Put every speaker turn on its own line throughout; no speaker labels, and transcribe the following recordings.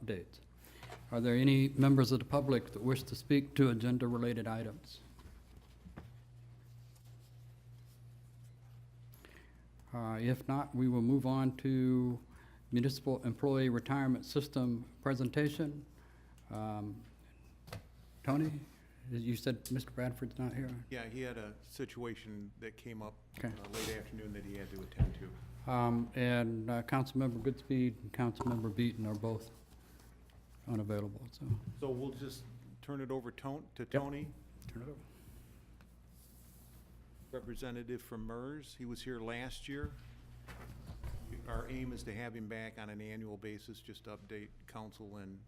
updates. Are there any members of the public that wish to speak to agenda-related items? If not, we will move on to Municipal Employee Retirement System presentation. Tony, you said Mr. Bradford's not here?
Yeah, he had a situation that came up
Okay.
late afternoon that he had to attend to.
And Councilmember Goodspeed and Councilmember Beaton are both unavailable, so.
So we'll just turn it over to
Yep.
Tony,
Turn it over.
representative from MERS. He was here last year. Our aim is to have him back on an annual basis, just to update council and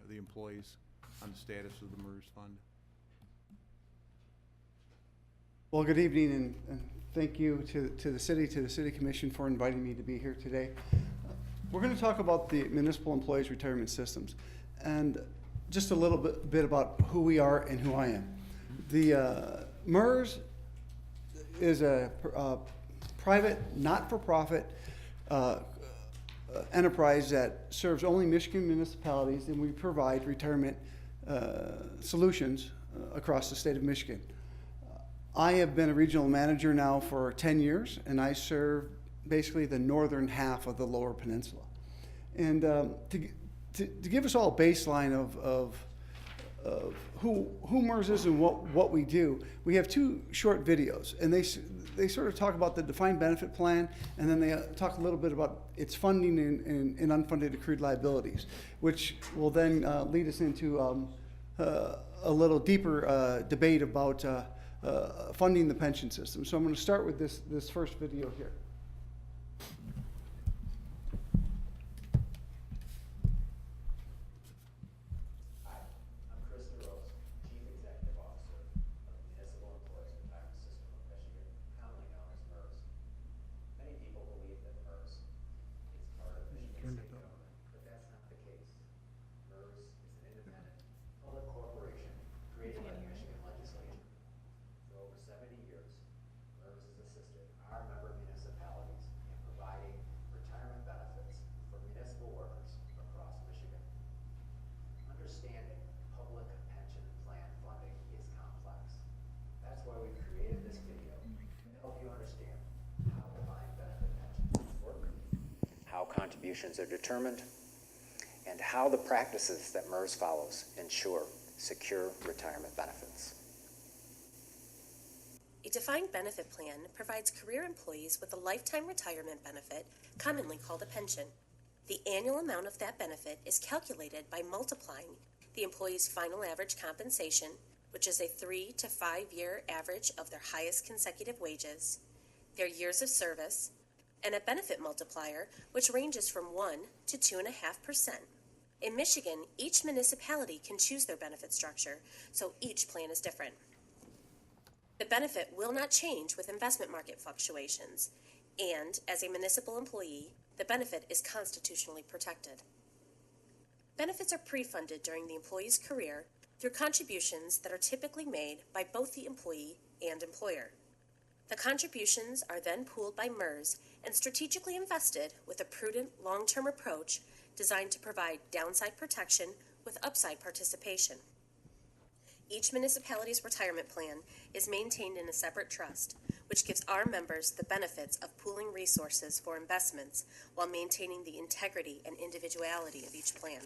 the employees on the status of the MERS fund.
Well, good evening, and thank you to the City Commission for inviting me to be here today. We're going to talk about the Municipal Employees Retirement Systems, and just a little bit about who we are and who I am. The MERS is a private, not-for-profit enterprise that serves only Michigan municipalities, and we provide retirement solutions across the state of Michigan. I have been a regional manager now for 10 years, and I serve basically the northern half of the Lower Peninsula. And to give us all a baseline of who MERS is and what we do, we have two short videos, and they sort of talk about the defined benefit plan, and then they talk a little bit about its funding and unfunded accrued liabilities, which will then lead us into a little deeper debate about funding the pension system. So I'm going to start with this first video here.
Contributions are determined, and how the practices that MERS follows ensure secure retirement benefits.
A defined benefit plan provides career employees with a lifetime retirement benefit, commonly called a pension. The annual amount of that benefit is calculated by multiplying the employee's final average compensation, which is a 3 to 5 year average of their highest consecutive wages, their years of service, and a benefit multiplier, which ranges from 1 to 2.5%. In Michigan, each municipality can choose their benefit structure, so each plan is different. The benefit will not change with investment market fluctuations, and as a municipal employee, the benefit is constitutionally protected. Benefits are pre-funded during the employee's career through contributions that are typically made by both the employee and employer. The contributions are then pooled by MERS and strategically invested with a prudent long-term approach designed to provide downside protection with upside participation. Each municipality's retirement plan is maintained in a separate trust, which gives our members the benefits of pooling resources for investments while maintaining the integrity and individuality of each plan.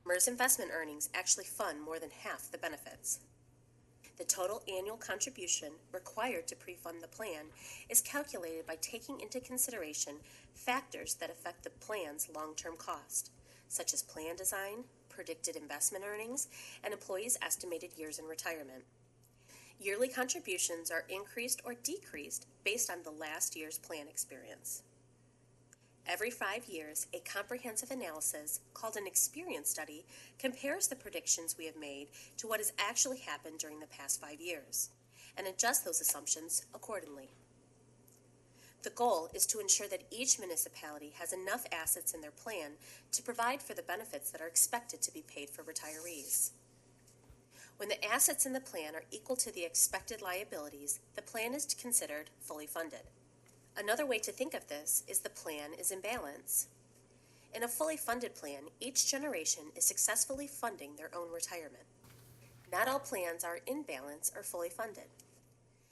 MERS investment earnings actually fund more than half the benefits. The total annual contribution required to pre-fund the plan is calculated by taking into consideration factors that affect the plan's long-term cost, such as plan design, predicted investment earnings, and employees' estimated years in retirement. Yearly contributions are increased or decreased based on the last year's plan experience. Every 5 years, a comprehensive analysis called an experience study compares the predictions we have made to what has actually happened during the past 5 years and adjusts those assumptions accordingly. The goal is to ensure that each municipality has enough assets in their plan to provide for the benefits that are expected to be paid for retirees. When the assets in the plan are equal to the expected liabilities, the plan is considered fully funded. Another way to think of this is the plan is in balance. In a fully funded plan, each generation is successfully funding their own retirement. Not all plans are in balance or fully funded.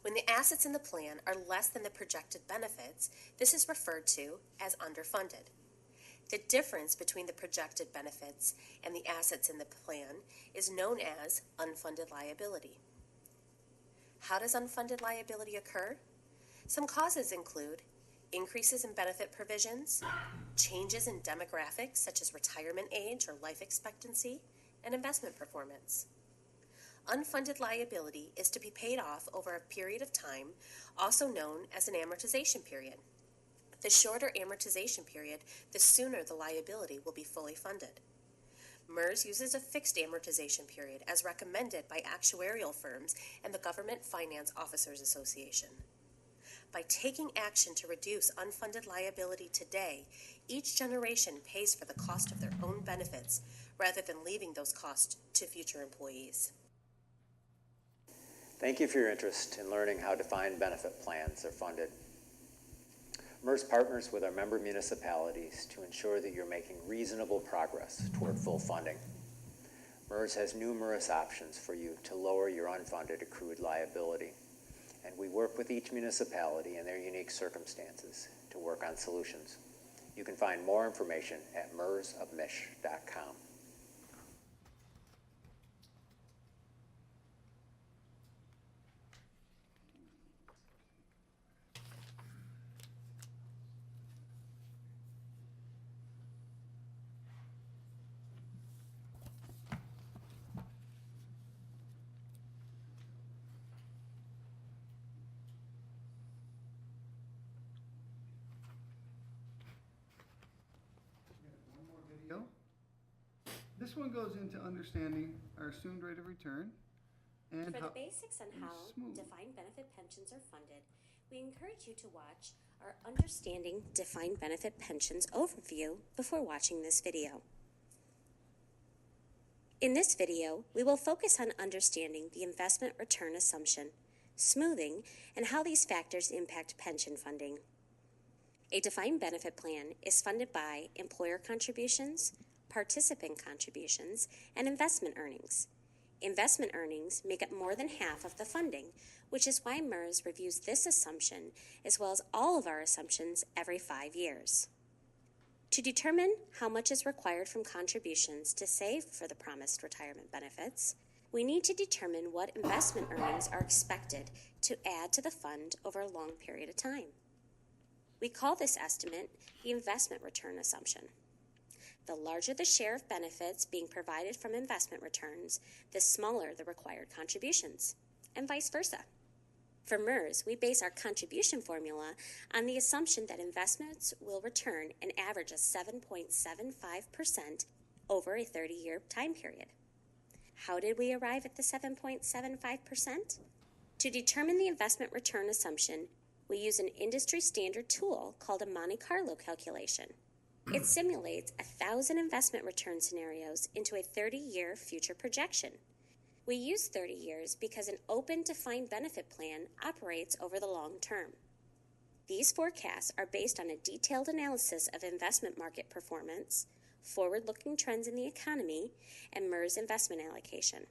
When the assets in the plan are less than the projected benefits, this is referred to as underfunded. The difference between the projected benefits and the assets in the plan is known as unfunded liability. How does unfunded liability occur? Some causes include increases in benefit provisions, changes in demographics such as retirement age or life expectancy, and investment performance. Unfunded liability is to be paid off over a period of time, also known as an amortization period. The shorter amortization period, the sooner the liability will be fully funded. MERS uses a fixed amortization period as recommended by actuarial firms and the Government Finance Officers Association. By taking action to reduce unfunded liability today, each generation pays for the cost of their own benefits rather than leaving those costs to future employees.
Thank you for your interest in learning how defined benefit plans are funded. MERS partners with our member municipalities to ensure that you're making reasonable progress toward full funding. MERS has numerous options for you to lower your unfunded accrued liability, and we work with each municipality and their unique circumstances to work on solutions. You can find more information at mersofmich.com.
One more video. This one goes into understanding our assumed rate of return and
For
how
the basics on how
smooth.
defined benefit pensions are funded, we encourage you to watch our Understanding Defined Benefit Pensions overview before watching this video. In this video, we will focus on understanding the investment return assumption, smoothing, and how these factors impact pension funding. A defined benefit plan is funded by employer contributions, participant contributions, and investment earnings. Investment earnings make up more than half of the funding, which is why MERS reviews this assumption as well as all of our assumptions every 5 years. To determine how much is required from contributions to save for the promised retirement benefits, we need to determine what investment earnings are expected to add to the fund over a long period of time. We call this estimate the investment return assumption. The larger the share of benefits being provided from investment returns, the smaller the required contributions, and vice versa. For MERS, we base our contribution formula on the assumption that investments will return an average of 7.75% over a 30-year time period. How did we arrive at the 7.75%? To determine the investment return assumption, we use an industry standard tool called a Monte Carlo calculation. It simulates 1,000 investment return scenarios into a 30-year future projection. We use 30 years because an open defined benefit plan operates over the long term. These forecasts are based on a detailed analysis of investment market performance, forward-looking trends in the economy, and MERS investment allocation.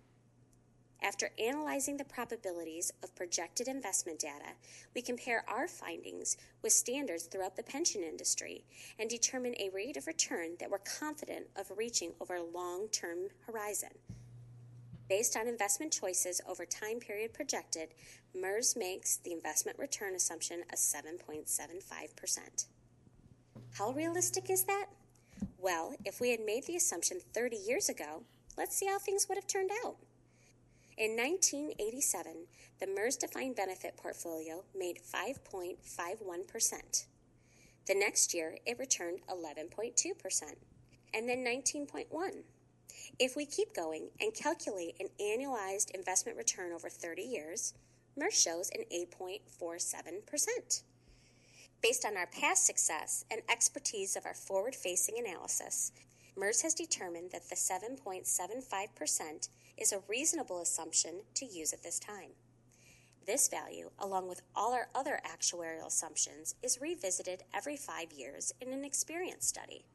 After analyzing the probabilities of projected investment data, we compare our findings with standards throughout the pension industry and determine a rate of return that we're confident of reaching over a long-term horizon. Based on investment choices over time period projected, MERS makes the investment return assumption of 7.75%. How realistic is that? Well, if we had made the assumption 30 years ago, let's see how things would have turned out. In 1987, the MERS defined benefit portfolio made 5.51%. The next year, it returned 11.2%, and then 19.1%. If we keep going and calculate an annualized investment return over 30 years, MERS shows an 8.47%. Based on our past success and expertise of our forward-facing analysis, MERS has determined that the 7.75% is a reasonable assumption to use at this time. This value, along with all our other actuarial assumptions, is revisited every 5 years in an experience study.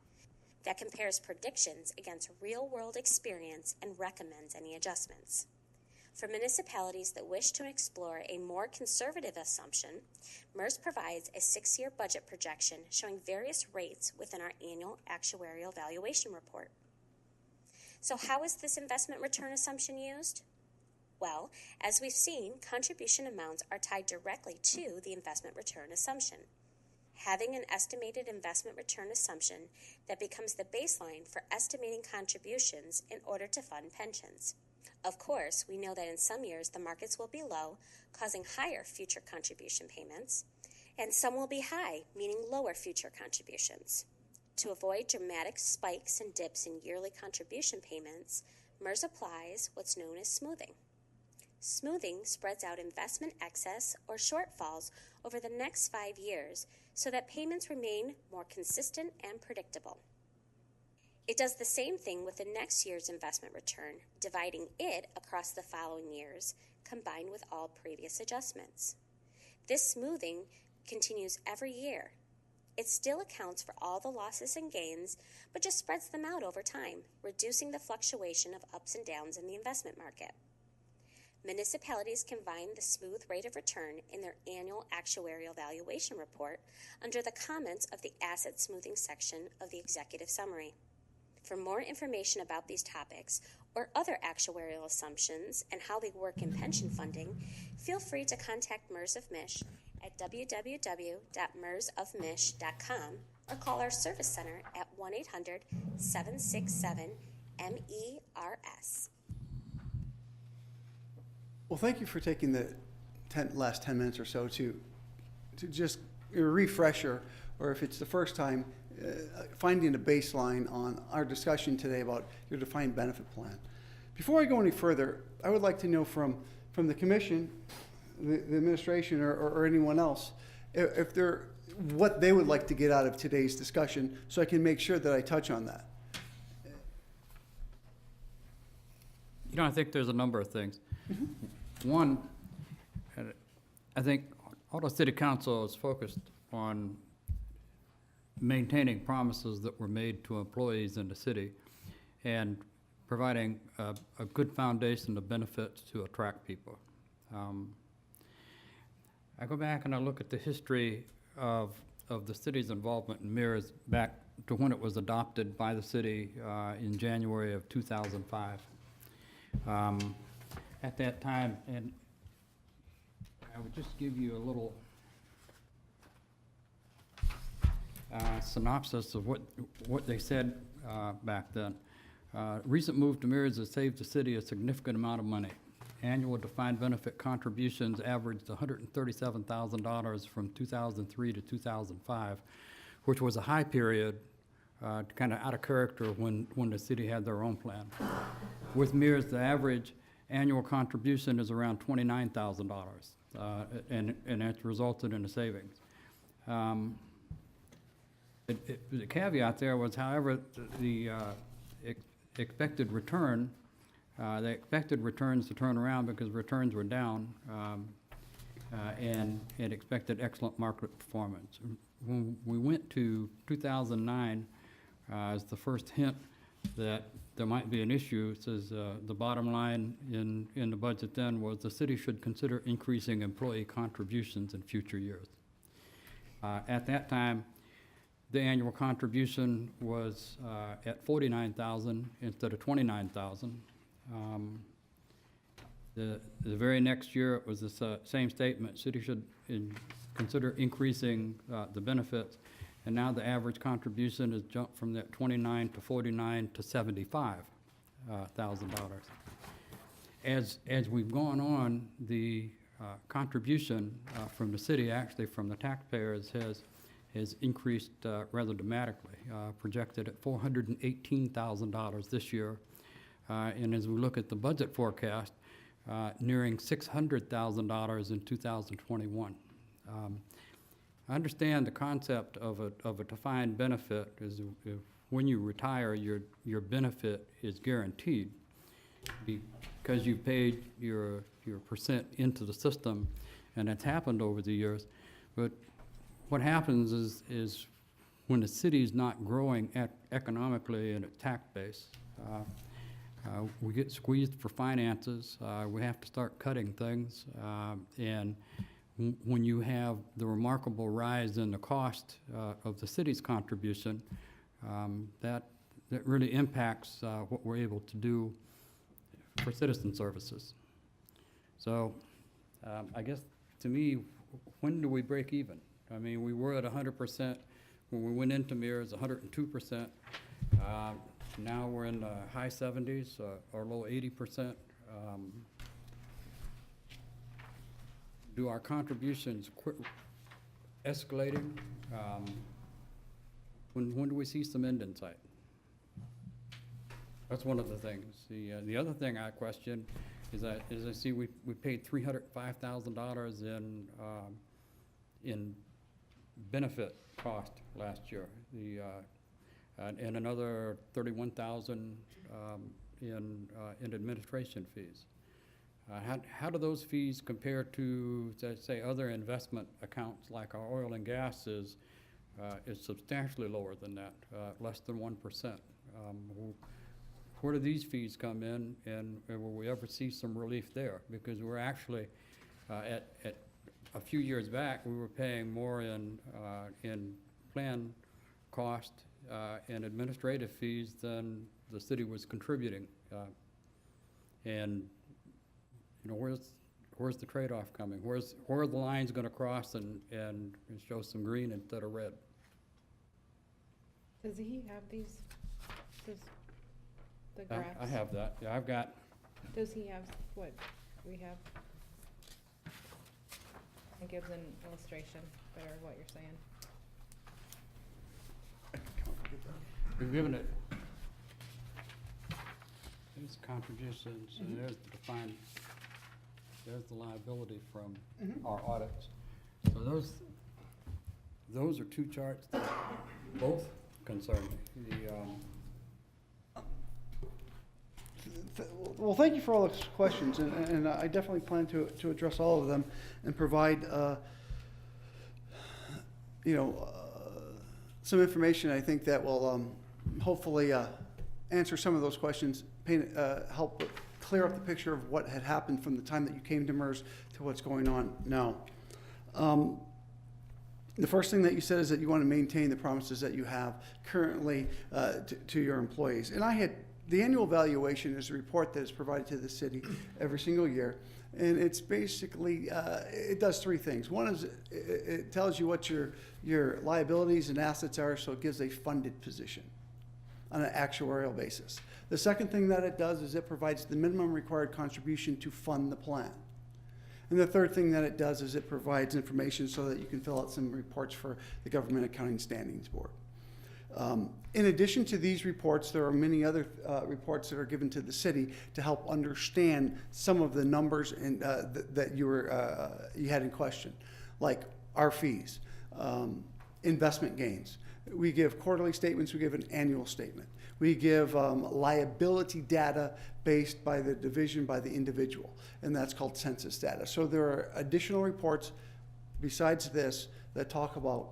that compares predictions against real-world experience and recommends any adjustments. For municipalities that wish to explore a more conservative assumption, MERS provides a 6-year budget projection showing various rates within our annual actuarial valuation report. So how is this investment return assumption used? Well, as we've seen, contribution amounts are tied directly to the investment return assumption. Having an estimated investment return assumption that becomes the baseline for estimating contributions in order to fund pensions. Of course, we know that in some years the markets will be low, causing higher future contribution payments, and some will be high, meaning lower future contributions. To avoid dramatic spikes and dips in yearly contribution payments, MERS applies what's known as smoothing. Smoothing spreads out investment excess or shortfalls over the next 5 years so that payments remain more consistent and predictable. It does the same thing with the next year's investment return, dividing it across the following years, combined with all previous adjustments. This smoothing continues every year. It still accounts for all the losses and gains, but just spreads them out over time, reducing the fluctuation of ups and downs in the investment market. Municipalities can find the smooth rate of return in their annual actuarial valuation report under the comments of the asset smoothing section of the executive summary. For more information about these topics or other actuarial assumptions and how they work in pension funding, feel free to contact MERS of Mich at www.mersofmich.com or call our service center at 1-800-767-MERS.
Well, thank you for taking the last 10 minutes or so to just a refresher, or if it's the first time, finding a baseline on our discussion today about your defined benefit plan. Before I go any further, I would like to know from the commission, the administration, or anyone else, if they're, what they would like to get out of today's discussion, so I can make sure that I touch on that.
You know, I think there's a number of things. One, I think Alto City Council is focused on maintaining promises that were made to employees in the city and providing a good foundation of benefits to attract people. I go back and I look at the history of the city's involvement in MERS back to when it was adopted by the city in January of 2005. At that time, and I would just give you a little synopsis of what they said back then. Recent move to MERS has saved the city a significant amount of money. Annual defined benefit contributions averaged $137,000 from 2003 to 2005, which was a high period, kind of out of character when the city had their own plan. With MERS, the average annual contribution is around $29,000, and it's resulted in a savings. The caveat there was, however, the expected return, they expected returns to turn around because returns were down, and expected excellent market performance. When we went to 2009 as the first hint that there might be an issue, it says the bottom line in the budget then was the city should consider increasing employee contributions in future years. At that time, the annual contribution was at $49,000 instead of $29,000. The very next year, it was the same statement. City should consider increasing the benefits, and now the average contribution has jumped from that $29,000 to $49,000 to $75,000. As we've gone on, the contribution from the city, actually from the taxpayers, has increased rather dramatically, projected at $418,000 this year. And as we look at the budget forecast, nearing $600,000 in 2021. I understand the concept of a defined benefit is if when you retire, your benefit is guaranteed because you paid your percent into the system, and it's happened over the years. But what happens is when the city's not growing economically in its tax base, we get squeezed for finances, we have to start cutting things, and when you have the remarkable rise in the cost of the city's contribution, that really impacts what we're able to do for citizen services. So I guess, to me, when do we break even? I mean, we were at 100%, when we went into MERS, 102%. Now we're in the high 70s or low 80%. Do our contributions quit escalating? When do we see some end in sight? That's one of the things. The other thing I question is I see we paid $305,000 in benefit cost last year. And another $31,000 in administration fees. How do those fees compare to, say, other investment accounts like our oil and gas is substantially lower than that, less than 1%. Where do these fees come in, and will we ever see some relief there? Because we're actually, at a few years back, we were paying more in plan cost and administrative fees than the city was contributing. And you know, where's the trade-off coming? Where are the lines going to cross and show some green instead of red?
Does he have these, the graphs?
I have that. Yeah, I've got.
Does he have what we have? It gives an illustration better of what you're saying.
We've given it. There's contributions, and there's the defined. There's the liability from our audits. So those are two charts that both concern me.
Well, thank you for all those questions, and I definitely plan to address all of them and provide, some information I think that will hopefully answer some of those questions, help clear up the picture of what had happened from the time that you came to MERS to what's going on now. The first thing that you said is that you want to maintain the promises that you have currently to your employees. And the annual valuation is a report that is provided to the city every single year. And it's basically, it does three things. One is it tells you what your liabilities and assets are, so it gives a funded position on an actuarial basis. The second thing that it does is it provides the minimum required contribution to fund the plan. And the third thing that it does is it provides information so that you can fill out some reports for the Government Accounting Standings Board. In addition to these reports, there are many other reports that are given to the city to help understand some of the numbers that you had in question, like our fees, investment gains. We give quarterly statements, we give an annual statement. We give liability data based by the division, by the individual, and that's called census data. So there are additional reports besides this that talk about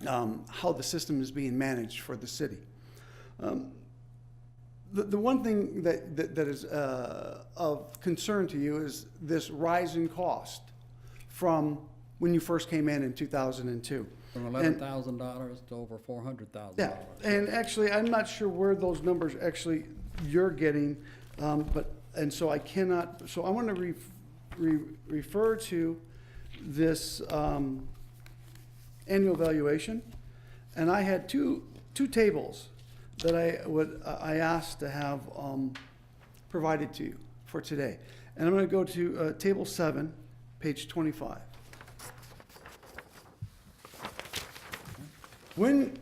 how the system is being managed for the city. The one thing that is of concern to you is this rise in cost from when you first came in 2002.
From $11,000 to over $400,000.
Yeah, and actually, I'm not sure where those numbers actually you're getting, so I cannot, so I want to refer to this annual valuation, and I had two tables that I asked to have provided to you for today. And I'm going to go to table 7, page 25. When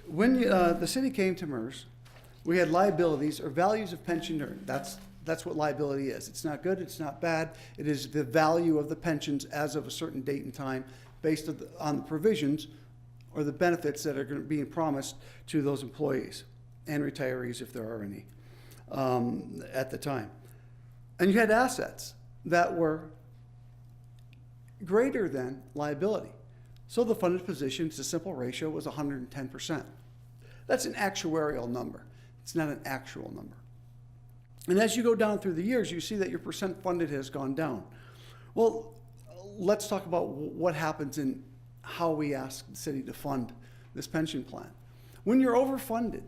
the city came to MERS, we had liabilities or values of pension earned. That's what liability is. It's not good, it's not bad. It is the value of the pensions as of a certain date and time based on the provisions or the benefits that are being promised to those employees and retirees, if there are any, at the time. And you had assets that were greater than liability. So the funded position, it's a simple ratio, was 110%. That's an actuarial number. It's not an actual number. And as you go down through the years, you see that your percent funded has gone down. Well, let's talk about what happens in how we ask the city to fund this pension plan. When you're overfunded,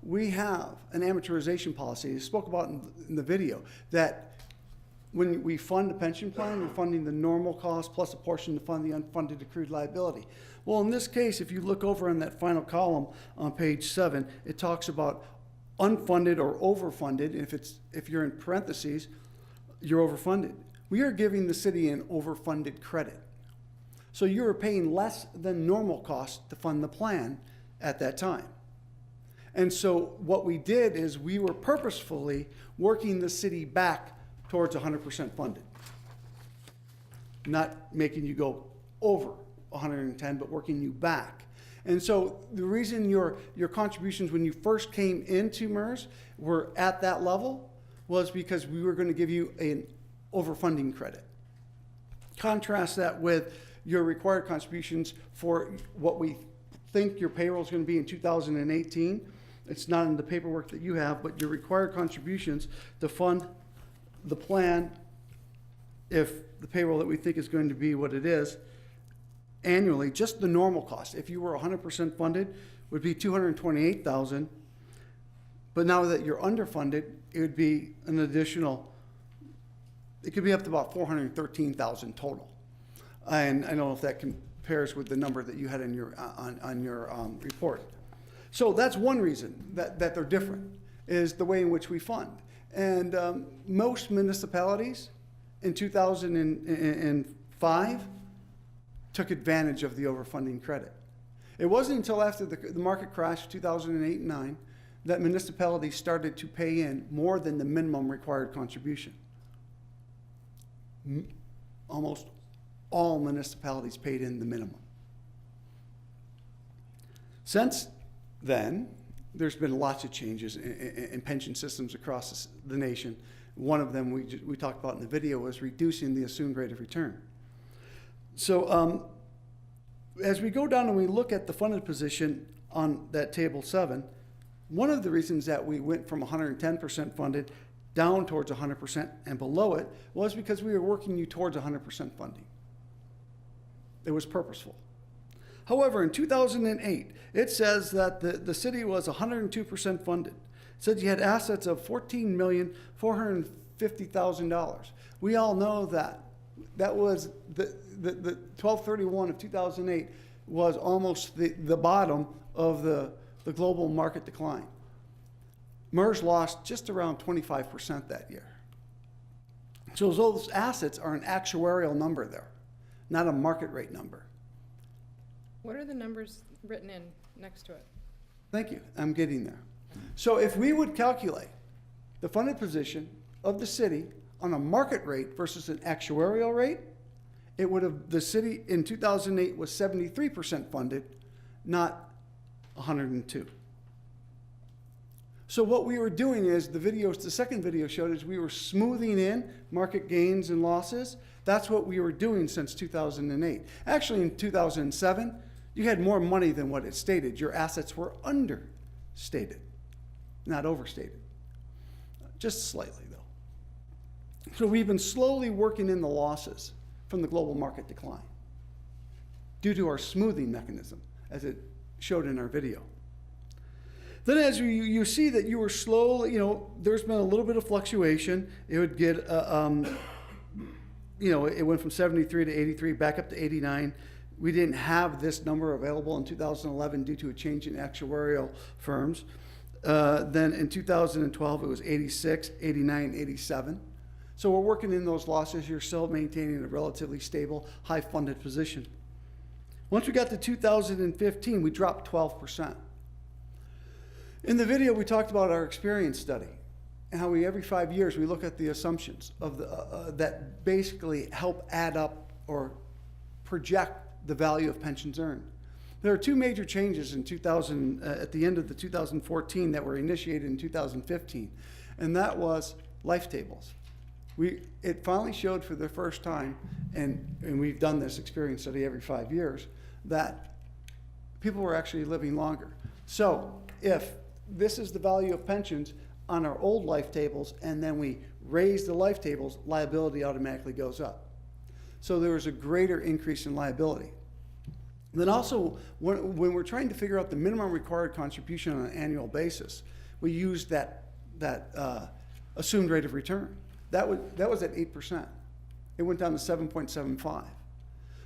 we have an amortization policy, I spoke about in the video, that when we fund a pension plan, we're funding the normal cost plus a portion to fund the unfunded accrued liability. Well, in this case, if you look over in that final column on page 7, it talks about unfunded or overfunded. If you're in parentheses, you're overfunded. We are giving the city an overfunded credit. So you're paying less than normal cost to fund the plan at that time. And so what we did is we were purposefully working the city back towards 100% funded. Not making you go over 110, but working you back. And so the reason your contributions when you first came into MERS were at that level was because we were going to give you an overfunding credit. Contrast that with your required contributions for what we think your payroll is going to be in 2018. It's not in the paperwork that you have, but your required contributions to fund the plan, if the payroll that we think is going to be what it is, annually, just the normal cost, if you were 100% funded, would be $228,000. But now that you're underfunded, it would be an additional, it could be up to about $413,000 total. And I don't know if that compares with the number that you had in your on your report. So that's one reason that they're different, is the way in which we fund. And most municipalities in 2005 took advantage of the overfunding credit. It wasn't until after the market crash, 2008 and 9, that municipalities started to pay in more than the minimum required contribution. Almost all municipalities paid in the minimum. Since then, there's been lots of changes in pension systems across the nation. One of them we talked about in the video was reducing the assumed rate of return. So as we go down and we look at the funded position on that table 7, one of the reasons that we went from 110% funded down towards 100% and below it was because we were working you towards 100% funding. It was purposeful. However, in 2008, it says that the city was 102% funded. It said you had assets of $14,450,000. We all know that was the 12/31 of 2008 was almost the bottom of the global market decline. MERS lost just around 25% that year. So those assets are an actuarial number there, not a market rate number.
What are the numbers written in next to it?
Thank you. I'm getting there. So if we would calculate the funded position of the city on a market rate versus an actuarial rate, it would have, the city in 2008 was 73% funded, not 102. So what we were doing is the second video showed is we were smoothing in market gains and losses. That's what we were doing since 2008. Actually, in 2007, you had more money than what it stated. Your assets were understated, not overstated. Just slightly, though. So we've been slowly working in the losses from the global market decline due to our smoothing mechanism, as it showed in our video. Then as you see that you were slowly, there's been a little bit of fluctuation. It would get, it went from 73 to 83, back up to 89. We didn't have this number available in 2011 due to a change in actuarial firms. Then in 2012, it was 86, 89, 87. So we're working in those losses. You're still maintaining a relatively stable, high-funded position. Once we got to 2015, we dropped 12%. In the video, we talked about our experience study and how every 5 years, we look at the assumptions of that basically help add up or project the value of pensions earned. There are two major changes in at the end of the 2014 that were initiated in 2015, and that was life tables. It finally showed for the first time and we've done this experience study every 5 years, that people were actually living longer. So if this is the value of pensions on our old life tables, and then we raise the life tables, liability automatically goes up. So there was a greater increase in liability. Then also, when we're trying to figure out the minimum required contribution on an annual basis, we use that assumed rate of return. That was at 8%. It went down to 7.75.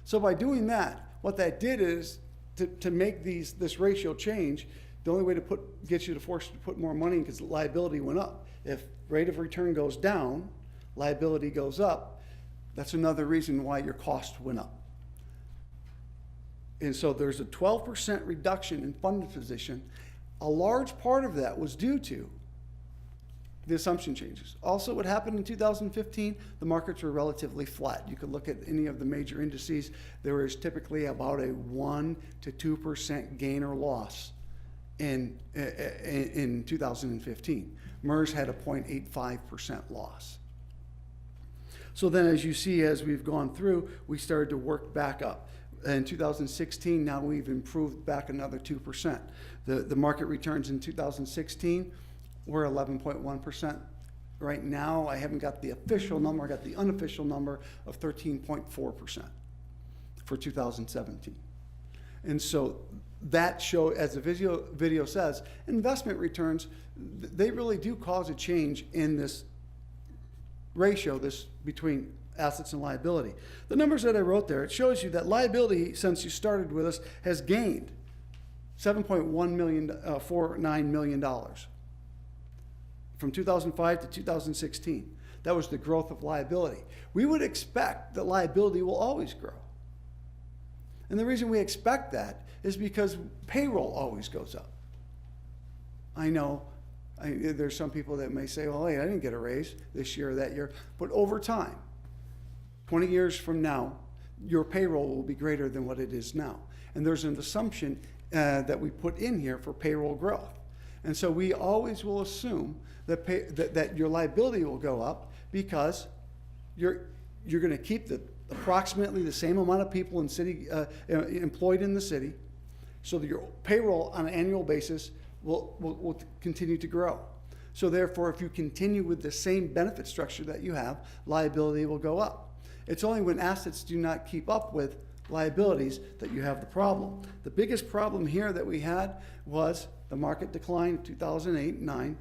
So by doing that, what that did is to make this ratio change, the only way to get you to force to put more money in, because liability went up. If rate of return goes down, liability goes up. That's another reason why your cost went up. And so there's a 12% reduction in funded position. A large part of that was due to the assumption changes. Also, what happened in 2015, the markets were relatively flat. You could look at any of the major indices. There was typically about a 1 to 2% gain or loss in 2015. MERS had a 0.85% loss. So then, as you see, as we've gone through, we started to work back up. In 2016, now we've improved back another 2%. The market returns in 2016 were 11.1%. Right now, I haven't got the official number, I got the unofficial number of 13.4% for 2017. And so that show, as the video says, investment returns, they really do cause a change in this ratio, this between assets and liability. The numbers that I wrote there, it shows you that liability, since you started with us, has gained $7.149 million from 2005 to 2016. That was the growth of liability. We would expect that liability will always grow. And the reason we expect that is because payroll always goes up. I know there's some people that may say, well, hey, I didn't get a raise this year or that year. But over time, 20 years from now, your payroll will be greater than what it is now. And there's an assumption that we put in here for payroll growth. And so we always will assume that, that your liability will go up because you're going to keep approximately the same amount of people in city employed in the city, so that your payroll on an annual basis will continue to grow. So therefore, if you continue with the same benefit structure that you have, liability will go up. It's only when assets do not keep up with liabilities that you have the problem. The biggest problem here that we had was the market decline in 2008 and 2009,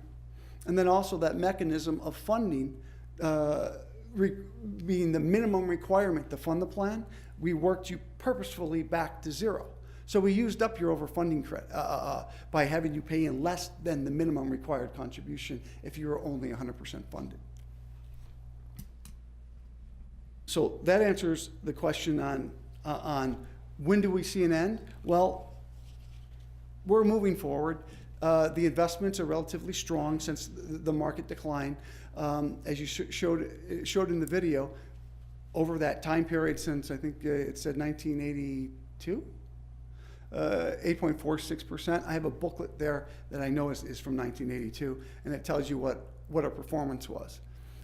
and then also that mechanism of funding being the minimum requirement to fund the plan. We worked you purposefully back to zero. So we used up your overfunding credit by having you pay in less than the minimum required contribution if you were only 100% funded. So that answers the question on when do we see an end? Well, we're moving forward. The investments are relatively strong since the market decline. As you showed in the video, over that time period since, I think it said 1982, 8.46%. I have a booklet there that I know is from 1982, and it tells you what our performance was.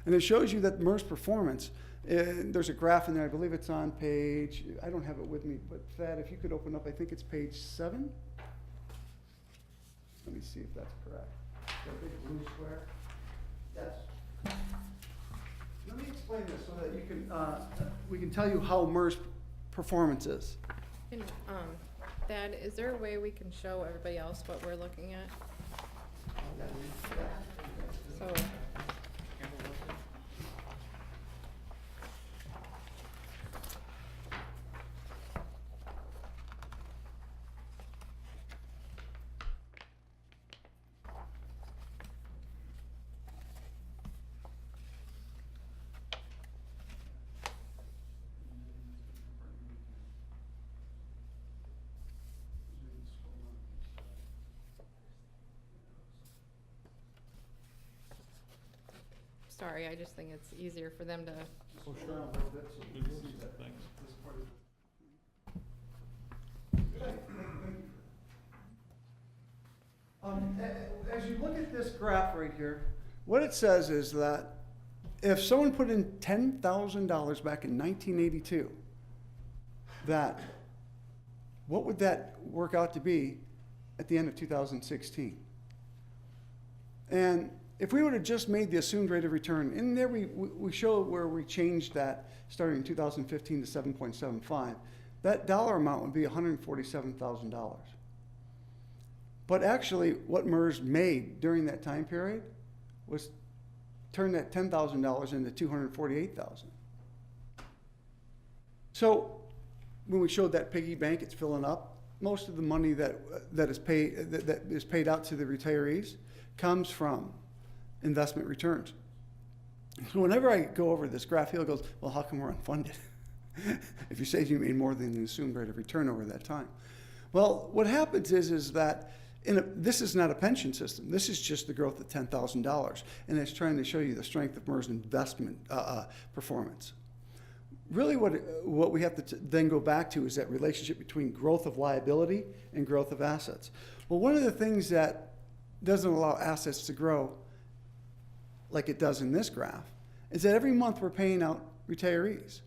And it shows you that MERS performance, there's a graph in there, I believe it's on page, I don't have it with me, but Thad, if you could open up, I think it's page 7. Let me see if that's correct. That big blue square? Yes. Let me explain this so that you can, we can tell you how MERS performance is.
And, Thad, is there a way we can show everybody else what we're looking at? So, sorry, I just think it's easier for them to.
Push down a little bit so you can see that. This part of it. As you look at this graph right here, what it says is that if someone put in $10,000 back in 1982, what would that work out to be at the end of 2016? And if we would have just made the assumed rate of return, in there we show where we changed that starting in 2015 to 7.75, that dollar amount would be $147,000. But actually, what MERS made during that time period was turn that $10,000 into $248,000. So when we showed that piggy bank, it's filling up. Most of the money that is paid out to the retirees comes from investment returns. So whenever I go over this graph, Hill goes, well, how come we're unfunded? If you say you made more than the assumed rate of return over that time. Well, what happens is that this is not a pension system. This is just the growth of $10,000, and it's trying to show you the strength of MERS investment performance. Really what we have to then go back to is that relationship between growth of liability and growth of assets. Well, one of the things that doesn't allow assets to grow like it does in this graph is that every month we're paying out retirees.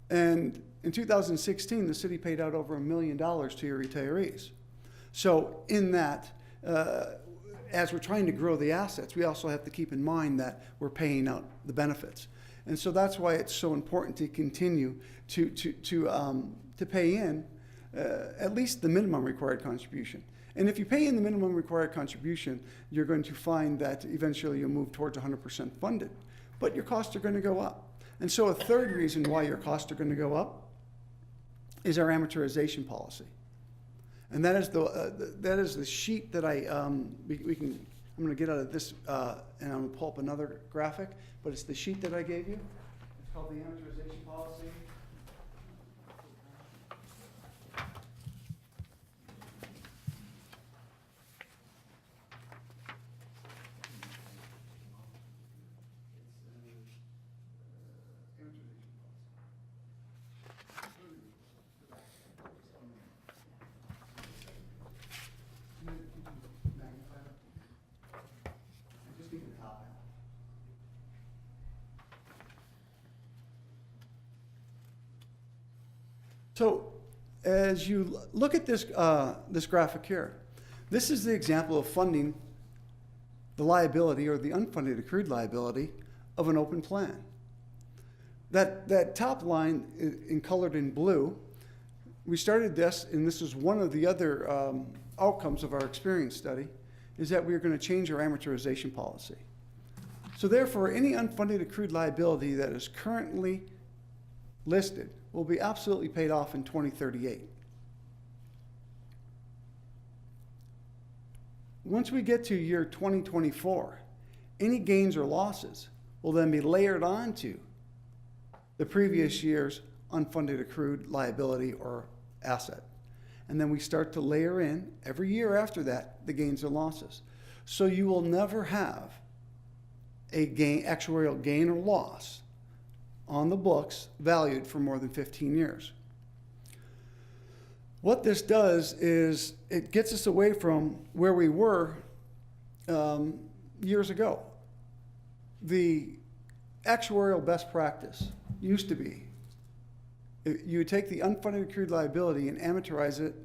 And in 2016, the city paid out over $1 million to your retirees. So in that, as we're trying to grow the assets, we also have to keep in mind that we're paying out the benefits. And so that's why it's so important to continue to pay in at least the minimum required contribution. And if you pay in the minimum required contribution, you're going to find that eventually you'll move towards 100% funded. But your costs are going to go up. And so a third reason why your costs are going to go up is our amortization policy. And that is the sheet that I'm going to get out of this, and I'm going to pull up another graphic, but it's the sheet that I gave you. It's called the amortization policy. So as you look at this, this graphic here, this is the example of funding the liability or the unfunded accrued liability of an open plan. That top line colored in blue, we started this, and this is one of the other outcomes of our experience study, is that we're going to change our amortization policy. So therefore, any unfunded accrued liability that is currently listed will be absolutely paid off in 2038. Once we get to year 2024, any gains or losses will then be layered onto the previous year's unfunded accrued liability or asset. And then we start to layer in, every year after that, the gains and losses. So you will never have a actuarial gain or loss on the books valued for more than 15 years. What this does is it gets us away from where we were years ago. The actuarial best practice used to be you would take the unfunded accrued liability and amortize it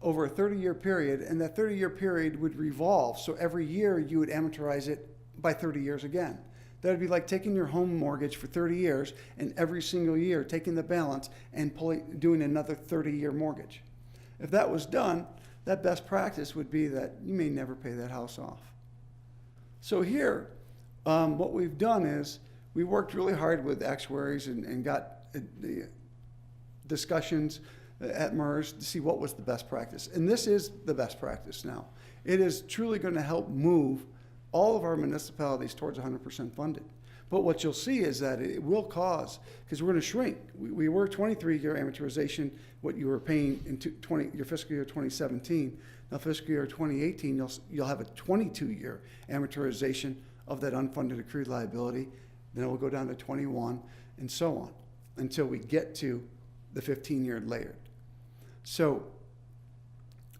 over a 30-year period, and that 30-year period would revolve. So every year you would amortize it by 30 years again. That would be like taking your home mortgage for 30 years and every single year taking the balance and doing another 30-year mortgage. If that was done, that best practice would be that you may never pay that house off. So here, what we've done is we worked really hard with actuaries and got the discussions at MERS to see what was the best practice. And this is the best practice now. It is truly going to help move all of our municipalities towards 100% funded. But what you'll see is that it will cause, because we're going to shrink. We were 23-year amortization, what you were paying in your fiscal year 2017. Now fiscal year 2018, you'll have a 22-year amortization of that unfunded accrued liability. Then it will go down to 21 and so on until we get to the 15-year layered. So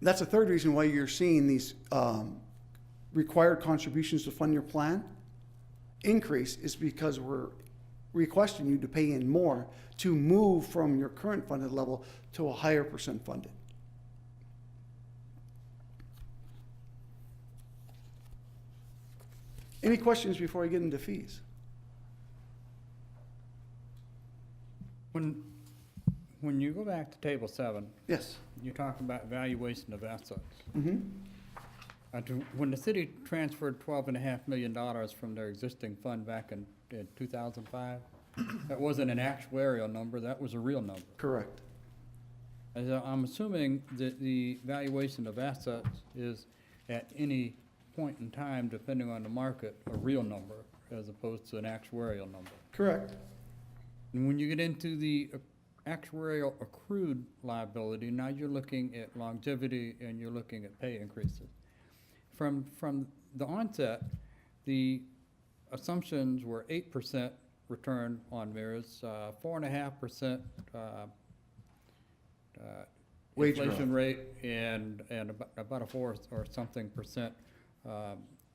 that's a third reason why you're seeing these required contributions to fund your plan increase is because we're requesting you to pay in more to move from your current funded level to a higher percent funded. Any questions before I get into fees?
When you go back to table 7,
Yes.
you talk about valuation of assets.
Mm-hmm.
When the city transferred $12.5 million from their existing fund back in 2005, that wasn't an actuarial number, that was a real number.
Correct.
And I'm assuming that the valuation of assets is at any point in time, depending on the market, a real number as opposed to an actuarial number.
Correct.
And when you get into the actuarial accrued liability, now you're looking at longevity and you're looking at pay increases. From the onset, the assumptions were 8% return on MERS, 4.5%
Wage
inflation
growth.
rate, and about a 4 or something percent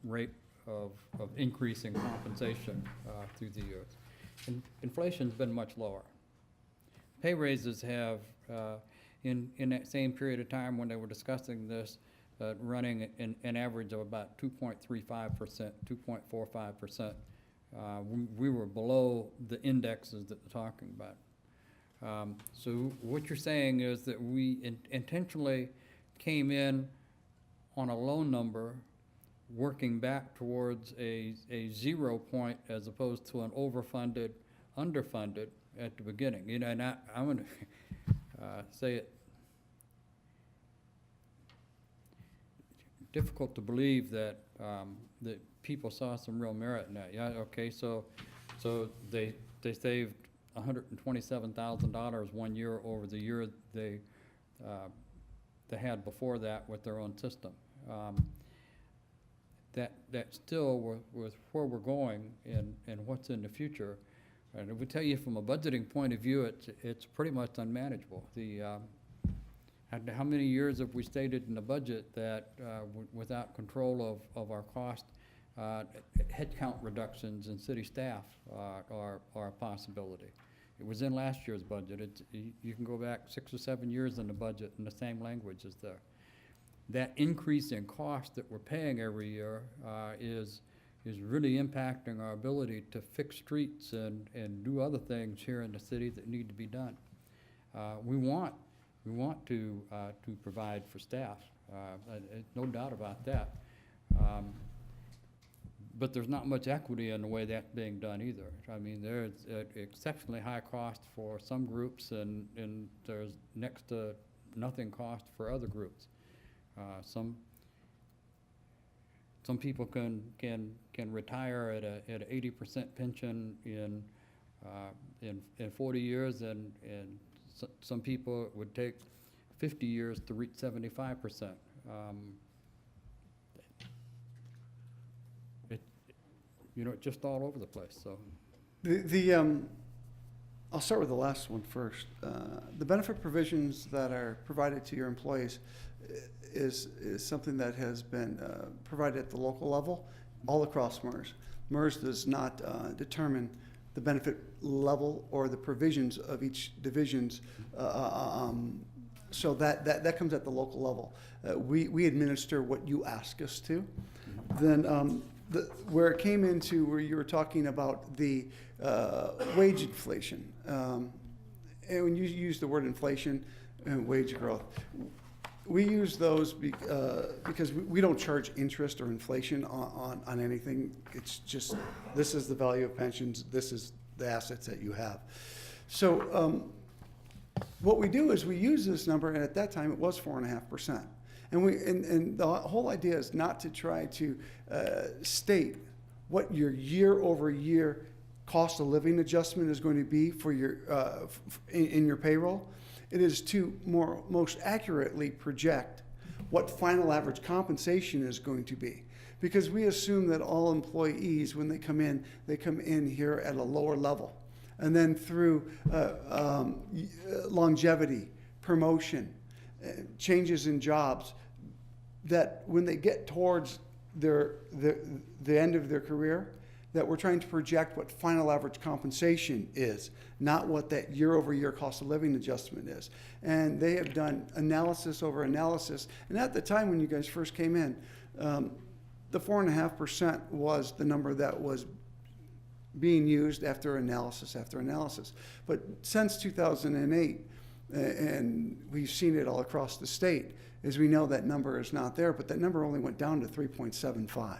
rate of increasing compensation through the years. And inflation's been much lower. Pay raises have, in that same period of time when they were discussing this, running an average of about 2.35%, 2.45%. We were below the indexes that they're talking about. So what you're saying is that we intentionally came in on a low number, working back towards a 0 point as opposed to an overfunded, underfunded at the beginning. You know, and I'm going to say it. Difficult to believe that that people saw some real merit in that. Yeah, okay, so they saved $127,000 1 year over the year they had before that with their own system. That still with where we're going and what's in the future. And I would tell you from a budgeting point of view, it's pretty much unmanageable. How many years have we stated in the budget that without control of our cost, headcount reductions in city staff are a possibility? It was in last year's budget. You can go back 6 or 7 years in the budget and the same language is there. That increase in cost that we're paying every year is really impacting our ability to fix streets and do other things here in the city that need to be done. We want to provide for staff, no doubt about that. But there's not much equity in the way that's being done either. I mean, there's exceptionally high cost for some groups and there's next to nothing cost for other groups. Some people can retire at an 80% pension in 40 years, and some people it would take 50 years to reach 75%. Just all over the place. So
I'll start with the last one first. The benefit provisions that are provided to your employees is something that has been provided at the local level all across MERS. MERS does not determine the benefit level or the provisions of each division's, so that comes at the local level. We administer what you ask us to. Then where it came into where you were talking about the wage inflation, and when you use the word inflation and wage growth, we use those because we don't charge interest or inflation on anything. It's just, this is the value of pensions, this is the assets that you have. So what we do is we use this number, and at that time it was 4.5%. And the whole idea is not to try to state what your year-over-year cost of living adjustment is going to be for your in your payroll. It is to most accurately project what final average compensation is going to be. Because we assume that all employees, when they come in here at a lower level. And then through longevity, promotion, changes in jobs, that when they get towards the end of their career, that we're trying to project what final average compensation is, not what that year-over-year cost of living adjustment is. And they have done analysis over analysis. And at the time when you guys first came in, the 4.5% was the number that was being used after analysis after analysis. But since 2008, and we've seen it all across the state, is we know that number is not there, but that number only went down to 3.75.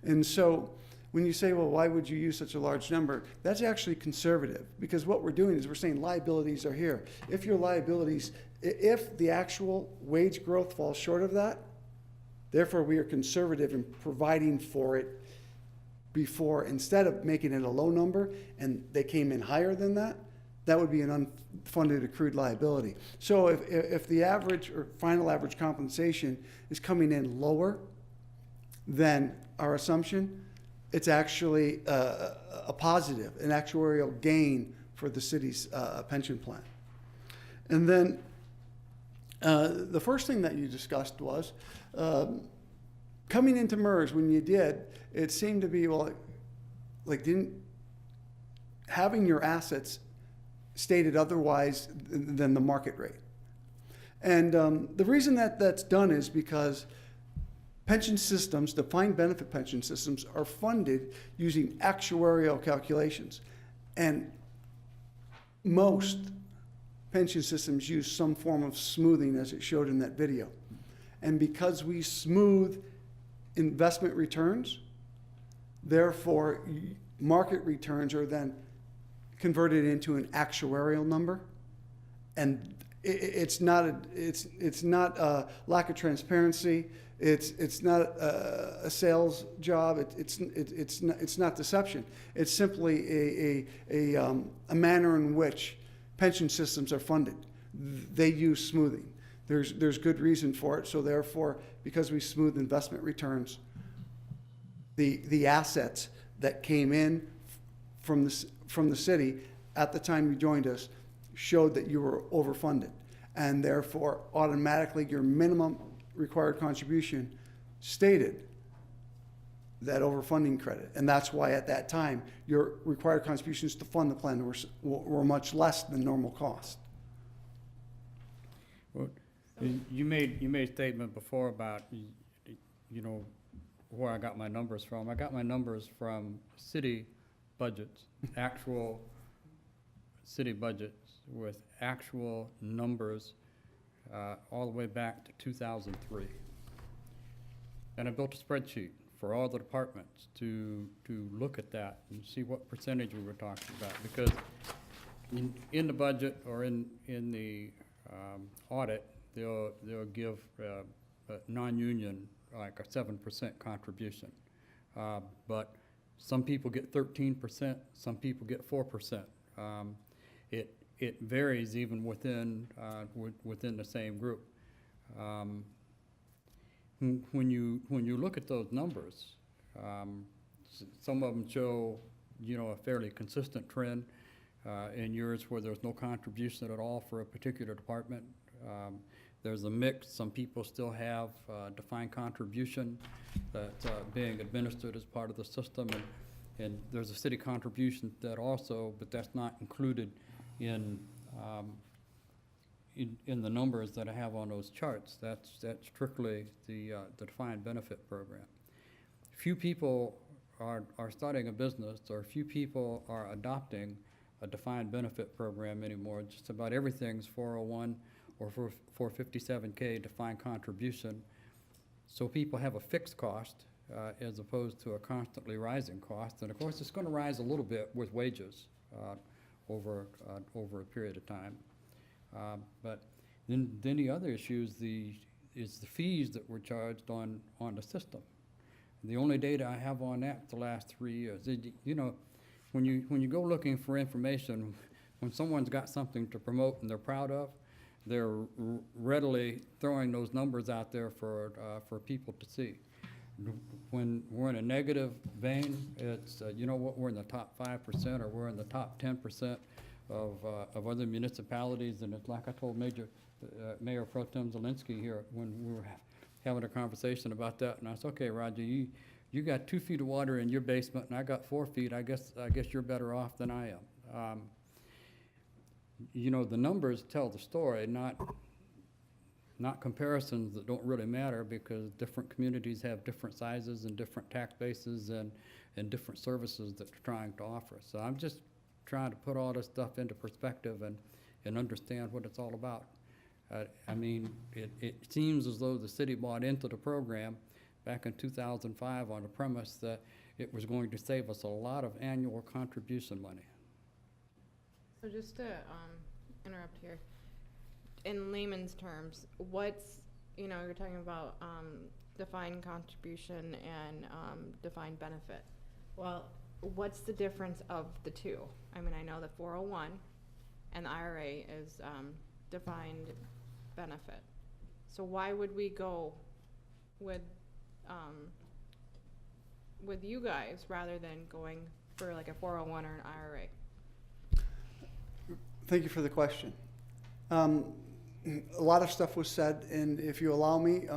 And so when you say, well, why would you use such a large number? That's actually conservative, because what we're doing is we're saying liabilities are here. If your liabilities, if the actual wage growth falls short of that, therefore we are conservative in providing for it before, instead of making it a low number and they came in higher than that, that would be an unfunded accrued liability. So if the average or final average compensation is coming in lower than our assumption, it's actually a positive, an actuarial gain for the city's pension plan. And then the first thing that you discussed was coming into MERS. When you did, it seemed to be, well, like having your assets stated otherwise than the market rate. And the reason that that's done is because pension systems, defined benefit pension systems, are funded using actuarial calculations. And most pension systems use some form of smoothing, as it showed in that video. And because we smooth investment returns, therefore market returns are then converted into an actuarial number. And it's not a lack of transparency. It's not a sales job. It's not deception. It's simply a manner in which pension systems are funded. They use smoothing. There's good reason for it. So therefore, because we smooth investment returns, the assets that came in from the city at the time you joined us showed that you were overfunded, and therefore automatically your minimum required contribution stated that overfunding credit. And that's why at that time your required contributions to fund the plan were much less than normal cost.
Well, you made a statement before about, you know, where I got my numbers from. I got my numbers from city budgets, actual city budgets with actual numbers all the way back to 2003. And I built a spreadsheet for all the departments to look at that and see what percentage we were talking about. Because in the budget or in the audit, they'll give non-union like a 7% contribution. But some people get 13%, some people get 4%. It varies even within the same group. When you look at those numbers, some of them show, you know, a fairly consistent trend. In years where there's no contribution at all for a particular department, there's a mix. Some people still have defined contribution that's being administered as part of the system, and there's a city contribution that also, but that's not included in the numbers that I have on those charts. That's strictly the defined benefit program. Few people are starting a business, or few people are adopting a defined benefit program anymore. Just about everything's 401 or 457K defined contribution. So people have a fixed cost as opposed to a constantly rising cost. And of course, it's going to rise a little bit with wages over a period of time. But then the other issue is the fees that were charged on the system. The only data I have on that the last 3 years. You know, when you go looking for information, when someone's got something to promote and they're proud of, they're readily throwing those numbers out there for people to see. When we're in a negative vein, it's you know what, we're in the top 5% or we're in the top 10% of other municipalities, and it's like I told Mayor Pro Tem Zielinski here when we were having a conversation about that, and I said, okay, Roger, you got 2 feet of water in your basement and I got 4 feet, I guess you're better off than I am. You know, the numbers tell the story, not comparisons that don't really matter, because different communities have different sizes and different tax bases and different services that they're trying to offer. So I'm just trying to put all this stuff into perspective and understand what it's all about. I mean, it seems as though the city bought into the program back in 2005 on the premise that it was going to save us a lot of annual contribution money.
So just to interrupt here, in layman's terms, what's, you know, you're talking about defined contribution and defined benefit. Well, what's the difference of the two? I mean, I know the 401 and the IRA is defined benefit. So why would we go with you guys rather than going for like a 401 or an IRA?
Thank you for the question. A lot of stuff was said, and if you allow me,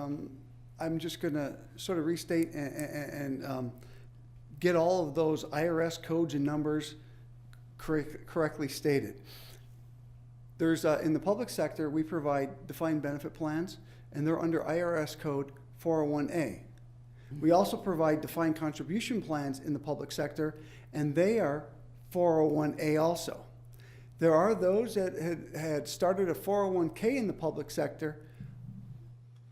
I'm just going to sort of restate and get all of those IRS codes and numbers correctly stated. There's in the public sector, we provide defined benefit plans, and they're under IRS code 401A. We also provide defined contribution plans in the public sector, and they are 401A also. There are those that had started a 401k in the public sector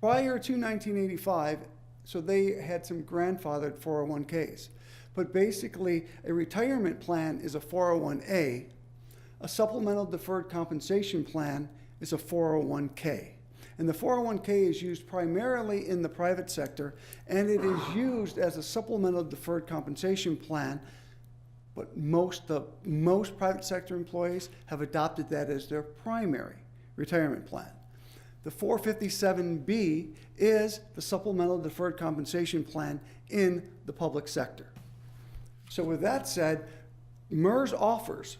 prior to 1985, so they had some grandfathered 401ks. But basically, a retirement plan is a 401A. A supplemental deferred compensation plan is a 401k. And the 401k is used primarily in the private sector, and it is used as a supplemental deferred compensation plan. But most private sector employees have adopted that as their primary retirement plan. The 457B is the supplemental deferred compensation plan in the public sector. So with that said, MERS offers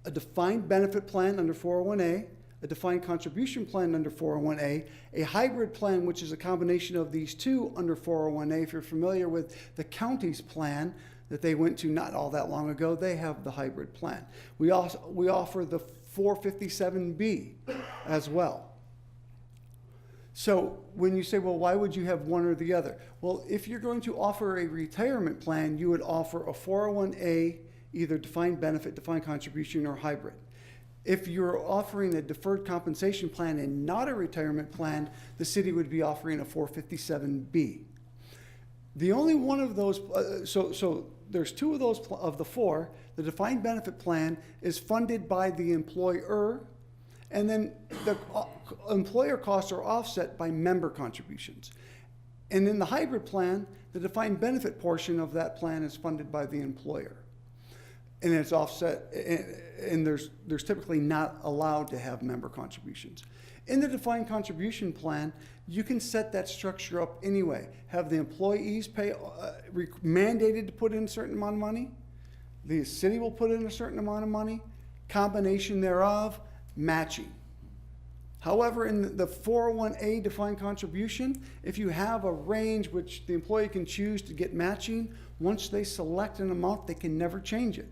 a defined benefit plan under 401A, a defined contribution plan under 401A, a hybrid plan, which is a combination of these two under 401A. If you're familiar with the county's plan that they went to not all that long ago, they have the hybrid plan. We offer the 457B as well. So when you say, well, why would you have one or the other? Well, if you're going to offer a retirement plan, you would offer a 401A, either defined benefit, defined contribution, or hybrid. If you're offering a deferred compensation plan and not a retirement plan, the city would be offering a 457B. The only one of those, so there's two of those of the four. The defined benefit plan is funded by the employer, and then the employer costs are offset by member contributions. And in the hybrid plan, the defined benefit portion of that plan is funded by the employer. And it's offset, and there's typically not allowed to have member contributions. In the defined contribution plan, you can set that structure up anyway. Have the employees pay, mandated to put in a certain amount of money. The city will put in a certain amount of money. Combination thereof, matching. However, in the 401A defined contribution, if you have a range which the employee can choose to get matching, once they select an amount, they can never change it.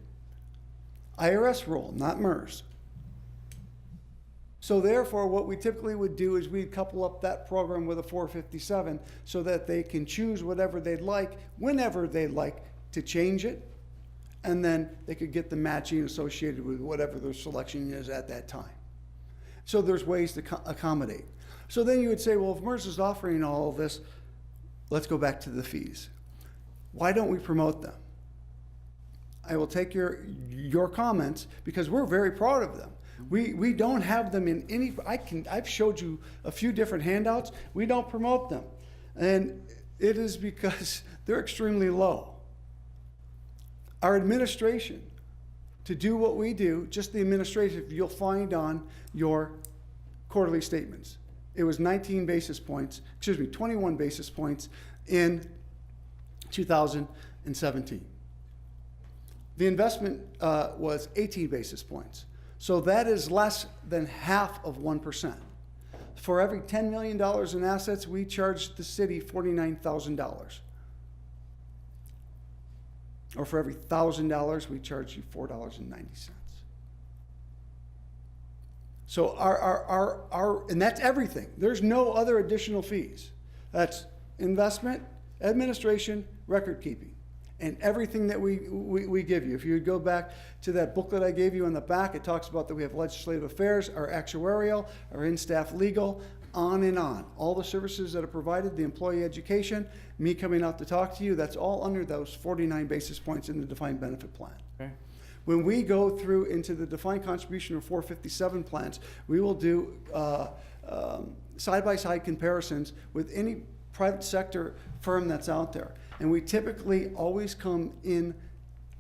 IRS rule, not MERS. So therefore, what we typically would do is we'd couple up that program with a 457 so that they can choose whatever they'd like, whenever they'd like to change it, and then they could get the matching associated with whatever their selection is at that time. So there's ways to accommodate. So then you would say, well, if MERS is offering all of this, let's go back to the fees. Why don't we promote them? I will take your comments because we're very proud of them. We don't have them in any, I've showed you a few different handouts. We don't promote them. And it is because they're extremely low. Our administration, to do what we do, just the administration, you'll find on your quarterly statements. It was 21 basis points in 2017. The investment was 18 basis points. So that is less than half of 1%. For every $10 million in assets, we charged the city $49,000. Or for every $1,000, we charge you $4.90. So and that's everything. There's no other additional fees. That's investment, administration, record keeping, and everything that we give you. If you would go back to that booklet I gave you in the back, it talks about that we have legislative affairs, our actuarial, our in-staff legal, on and on. All the services that are provided, the employee education, me coming out to talk to you, that's all under those 49 basis points in the defined benefit plan.
Okay.
When we go through into the defined contribution or 457 plans, we will do side-by-side comparisons with any private sector firm that's out there. And we typically always come in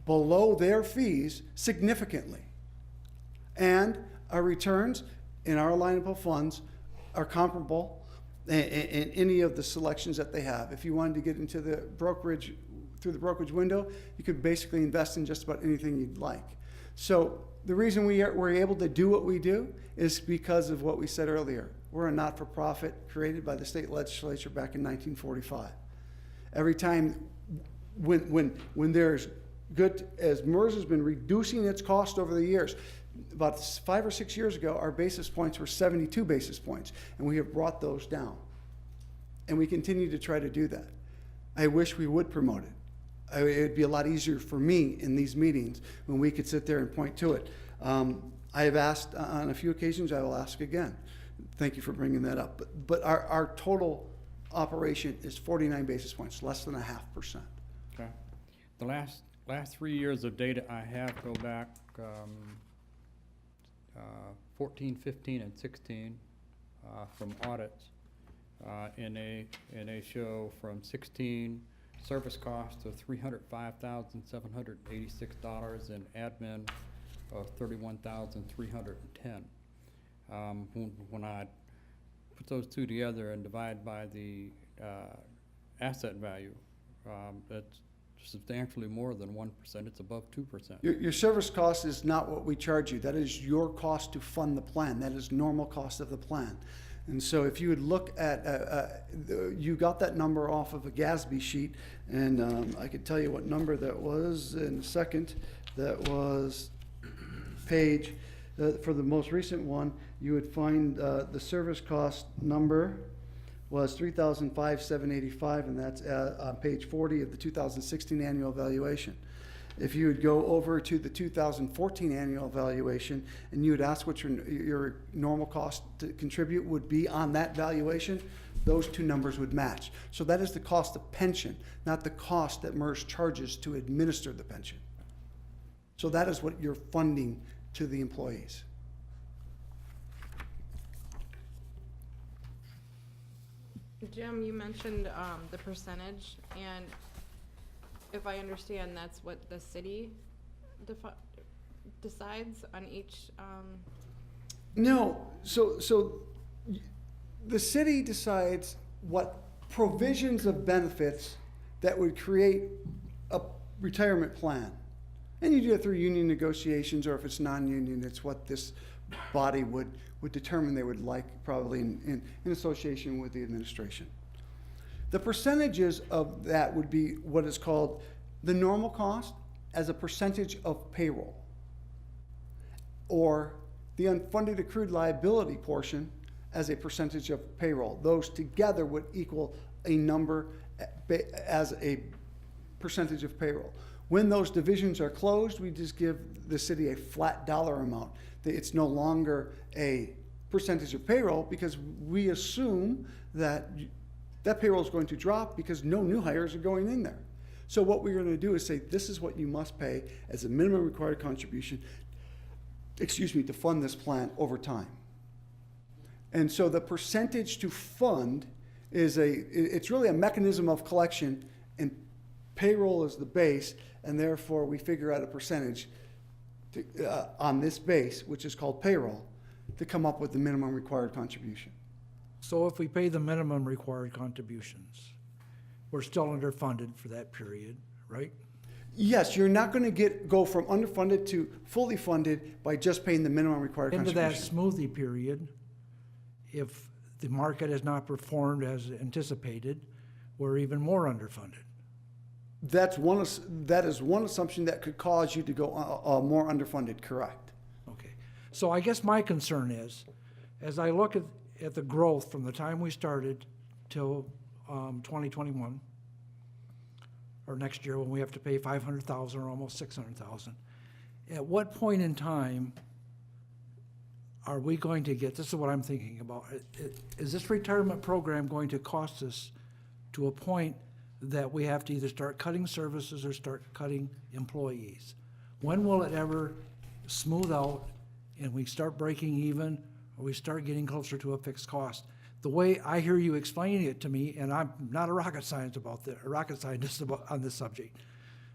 below their fees significantly. And our returns in our alignable funds are comparable in any of the selections that they have. If you wanted to get into the brokerage, through the brokerage window, you could basically invest in just about anything you'd like. So the reason we're able to do what we do is because of what we said earlier. We're a not-for-profit created by the state legislature back in 1945. Every time when there's good, as MERS has been reducing its cost over the years, about 5 or 6 years ago, our basis points were 72 basis points, and we have brought those down. And we continue to try to do that. I wish we would promote it. It would be a lot easier for me in these meetings when we could sit there and point to it. I have asked on a few occasions, I will ask again. Thank you for bringing that up. But our total operation is 49 basis points, less than 0.5%.
Okay. The last 3 years of data I have go back 14, 15, and 16 from audits. And they show from 16 service costs of $305,786 and admin of $31,310. When I put those two together and divide by the asset value, that's substantially more than 1%. It's above 2%.
Your service cost is not what we charge you. That is your cost to fund the plan. That is normal cost of the plan. And so if you would look at, you got that number off of a GASB sheet, and I could tell you what number that was in a second. That was page, for the most recent one, you would find the service cost number was $3,575, and that's on page 40 of the 2016 annual evaluation. If you would go over to the 2014 annual evaluation and you would ask what your normal cost to contribute would be on that valuation, those two numbers would match. So that is the cost of pension, not the cost that MERS charges to administer the pension. So that is what you're funding to the employees.
Jim, you mentioned the percentage, and if I understand, that's what the city decides on each.
No, so the city decides what provisions of benefits that would create a retirement plan. And you do it through union negotiations, or if it's non-union, it's what this body would determine they would like, probably in association with the administration. The percentages of that would be what is called the normal cost as a percentage of payroll, or the unfunded accrued liability portion as a percentage of payroll. Those together would equal a number as a percentage of payroll. When those divisions are closed, we just give the city a flat dollar amount. It's no longer a percentage of payroll, because we assume that payroll is going to drop because no new hires are going in there. So what we're going to do is say, this is what you must pay as a minimum required contribution, to fund this plan over time. And so the percentage to fund is it's really a mechanism of collection, and payroll is the base, and therefore we figure out a percentage on this base, which is called payroll, to come up with the minimum required contribution.
So if we pay the minimum required contributions, we're still underfunded for that period, right?
Yes, you're not going to go from underfunded to fully funded by just paying the minimum required
Into that
contribution.
smoothie period, if the market has not performed as anticipated, we're even more underfunded.
that is one assumption that could cause you to go more underfunded, correct?
Okay. So I guess my concern is, as I look at the growth from the time we started till 2021, or next year when we have to pay 500,000 or almost 600,000, at what point in time are we going to get, this is what I'm thinking about, is this retirement program going to cost us to a point that we have to either start cutting services or start cutting employees? When will it ever smooth out and we start breaking even, or we start getting closer to a fixed cost? The way I hear you explaining it to me, and I'm not a rocket scientist on this subject,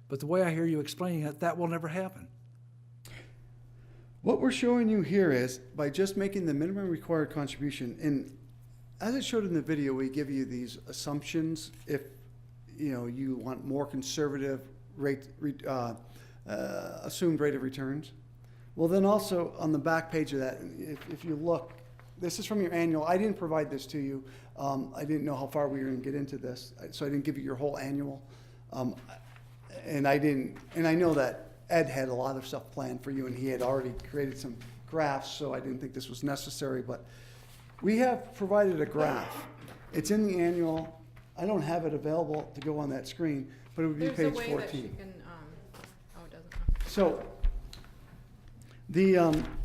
but the way I hear you explaining it, that will never happen.
What we're showing you here is by just making the minimum required contribution, and as it showed in the video, we give you these assumptions if you want more conservative assumed rate of returns. Well, then also on the back page of that, if you look, this is from your annual. I didn't provide this to you. I didn't know how far we were going to get into this, so I didn't give you your whole annual. And I know that Ed had a lot of stuff planned for you, and he had already created some graphs, so I didn't think this was necessary. But we have provided a graph. It's in the annual. I don't have it available to go on that screen, but it would be page 14.
There's a way that she can, it doesn't.
So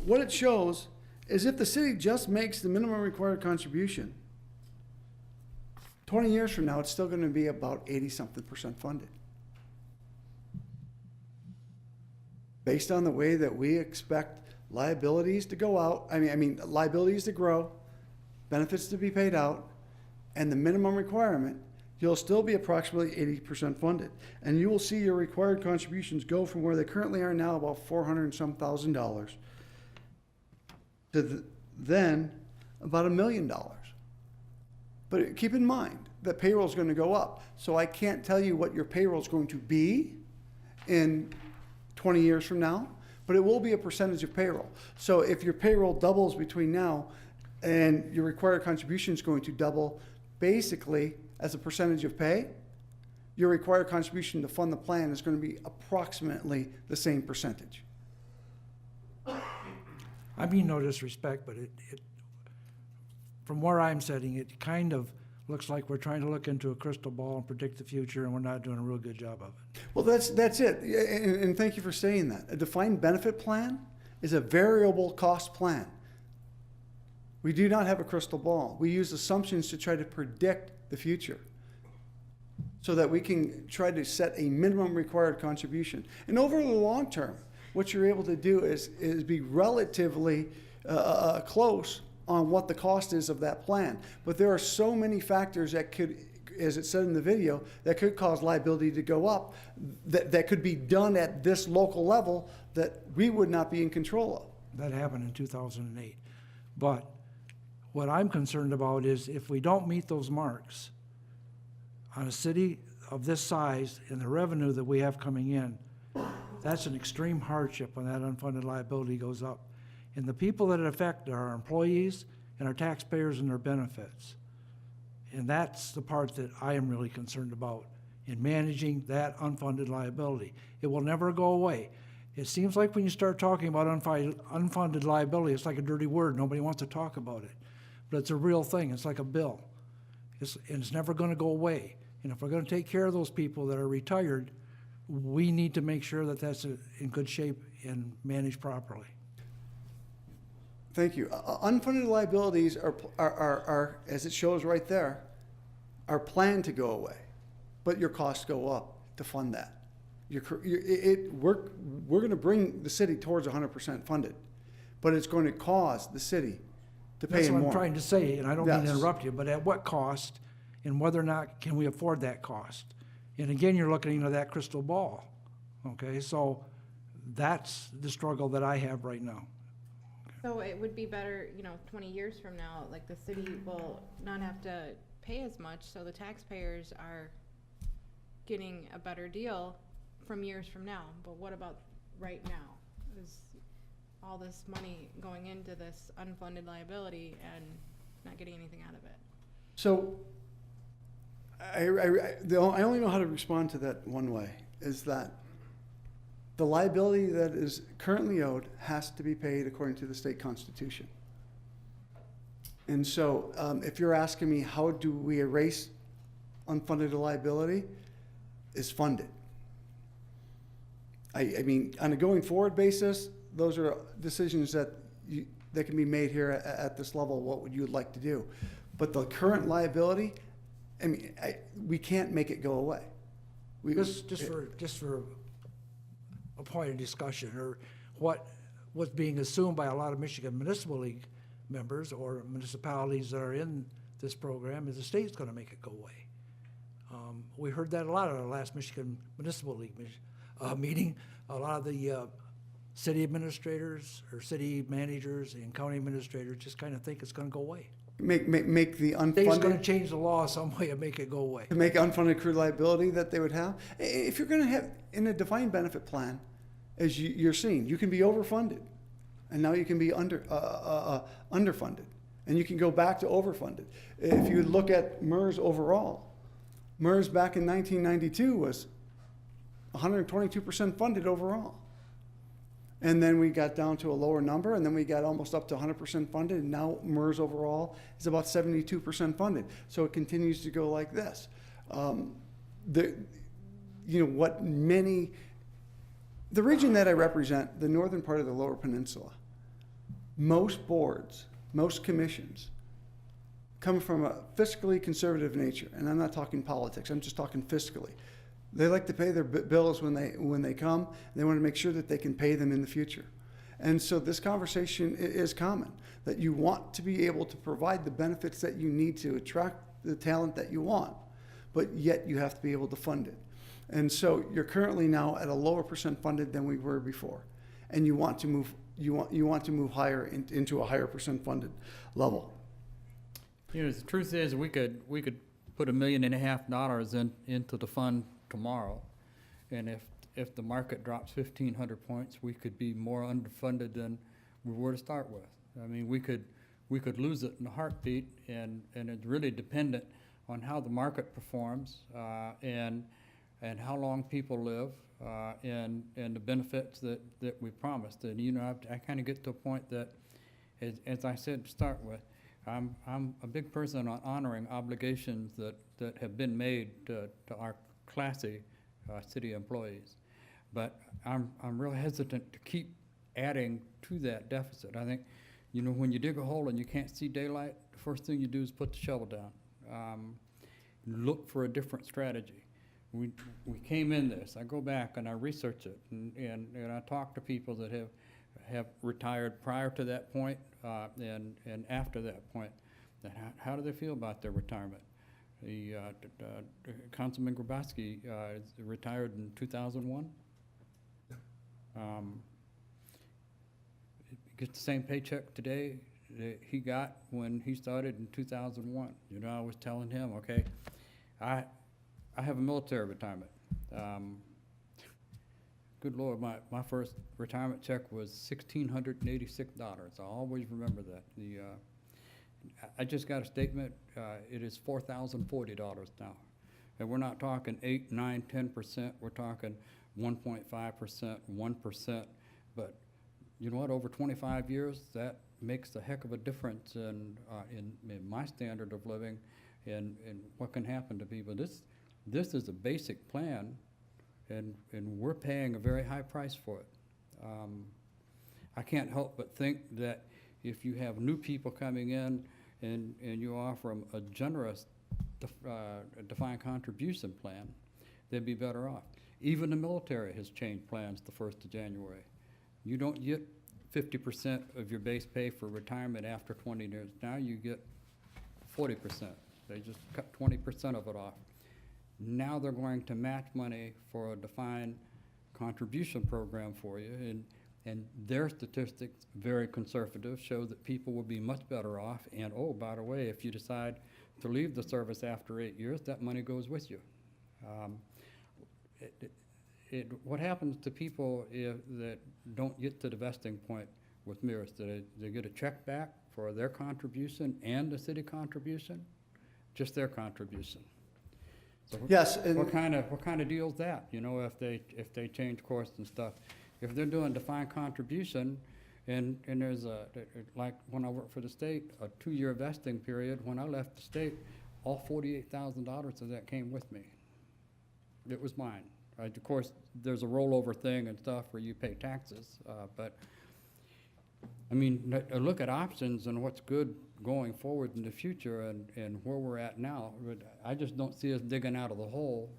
what it shows is if the city just makes the minimum required contribution, 20 years from now, it's still going to be about 80-something% funded. Based on the way that we expect liabilities to go out, liabilities to grow, benefits to be paid out, and the minimum requirement, you'll still be approximately 80% funded. And you will see your required contributions go from where they currently are now, about $400 and some thousand, to then about $1 million. But keep in mind that payroll is going to go up. So I can't tell you what your payroll is going to be in 20 years from now, but it will be a percentage of payroll. So if your payroll doubles between now and your required contribution is going to double, basically as a percentage of pay, your required contribution to fund the plan is going to be approximately the same percentage.
I mean no disrespect, but from where I'm sitting, it kind of looks like we're trying to look into a crystal ball and predict the future, and we're not doing a real good job of it.
Well, that's it, and thank you for saying that. A defined benefit plan is a variable cost plan. We do not have a crystal ball. We use assumptions to try to predict the future so that we can try to set a minimum required contribution. And over the long term, what you're able to do is be relatively close on what the cost is of that plan. But there are so many factors that could, as it said in the video, that could cause liability to go up, that could be done at this local level that we would not be in control of.
That happened in 2008. But what I'm concerned about is if we don't meet those marks on a city of this size and the revenue that we have coming in, that's an extreme hardship when that unfunded liability goes up. And the people that it affects are our employees and our taxpayers and their benefits. And that's the part that I am really concerned about in managing that unfunded liability. It will never go away. It seems like when you start talking about unfunded liability, it's like a dirty word. Nobody wants to talk about it. But it's a real thing. It's like a bill. And it's never going to go away. And if we're going to take care of those people that are retired, we need to make sure that that's in good shape and managed properly.
Thank you. Unfunded liabilities are, as it shows right there, are planned to go away, but your costs go up to fund that. We're going to bring the city towards 100% funded, but it's going to cause the city to pay more.
That's what I'm trying to say, and I don't mean to
Yes.
interrupt you, but at what cost and whether or not can we afford that cost? And again, you're looking into that crystal ball, okay? So that's the struggle that I have right now.
So it would be better, 20 years from now, like the city will not have to pay as much, so the taxpayers are getting a better deal from years from now. But what about right now? Is all this money going into this unfunded liability and not getting anything out of it?
So I only know how to respond to that one way, is that the liability that is currently owed has to be paid according to the state constitution. And so, if you're asking me, how do we erase unfunded liability, is funded. I mean, on a going forward basis, those are decisions that can be made here at this level. What would you like to do? But the current liability, I mean, we can't make it go away.
Just for a point of discussion, or what's being assumed by a lot of Michigan Municipal League members or municipalities that are in this program is the state's gonna make it go away. We heard that a lot at our last Michigan Municipal League meeting. A lot of the city administrators or city managers and county administrators just kind of think it's gonna go away.
Make the
State's gonna
unfunded,
change the law some way and make it go away.
to make unfunded accrued liability that they would have. If you're gonna have, in a defined benefit plan, as you're seeing, you can be overfunded. And now you can be underfunded. And you can go back to overfunded. If you look at MERS overall, MERS back in 1992 was 122% funded overall. And then we got down to a lower number, and then we got almost up to 100% funded, and now MERS overall is about 72% funded. So it continues to go like this. The region that I represent, the northern part of the Lower Peninsula, most boards, most commissions come from a fiscally conservative nature, and I'm not talking politics, I'm just talking fiscally. They like to pay their bills when they come, and they want to make sure that they can pay them in the future. And so this conversation is common, that you want to be able to provide the benefits that you need to attract the talent that you want, but yet you have to be able to fund it. And so you're currently now at a lower percent funded than we were before, and you want to move higher into a higher percent funded level.
You know, the truth is, we could put $1.5 million into the fund tomorrow, and if the market drops 1,500 points, we could be more underfunded than we were to start with. I mean, we could lose it in a heartbeat, and it's really dependent on how the market performs, and how long people live, and the benefits that we promised. And you know, I kind of get to a point that, as I said to start with, I'm a big person on honoring obligations that have been made to our classy city employees, but I'm real hesitant to keep adding to that deficit. I think, you know, when you dig a hole and you can't see daylight, the first thing you do is put the shovel down. Look for a different strategy. We came in this. I go back and I research it, and I talk to people that have retired prior to that point, and after that point. And how do they feel about their retirement? Councilman Grabowski retired in 2001. He gets the same paycheck today that he got when he started in 2001. You know, I was telling him, okay, I have a military retirement. Good Lord, my first retirement check was $1,686. I always remember that. I just got a statement. It is $4,040 now, and we're not talking 8, 9, 10%. We're talking 1.5%, 1%. But you know what? Over 25 years, that makes a heck of a difference in my standard of living, and what can happen to people. This is a basic plan, and we're paying a very high price for it. I can't help but think that if you have new people coming in and you offer them a generous defined contribution plan, they'd be better off. Even the military has changed plans the 1st of January. You don't get 50% of your base pay for retirement after 20 years. Now you get 40%. They just cut 20% of it off. Now they're going to match money for a defined contribution program for you, and their statistics, very conservative, show that people will be much better off. And oh, by the way, if you decide to leave the service after 8 years, that money goes with you. What happens to people that don't get to the vesting point with MERS? Do they get a check back for their contribution and the city contribution? Just their contribution. So
Yes, and-
what kind of deal's that, you know, if they change course and stuff? If they're doing defined contribution, and there's like when I worked for the state, a 2-year vesting period, when I left the state, all $48,000 of that came with me. It was mine. Of course, there's a rollover thing and stuff where you pay taxes, but, I mean, look at options and what's good going forward in the future and where we're at now. But I just don't see us digging out of the hole.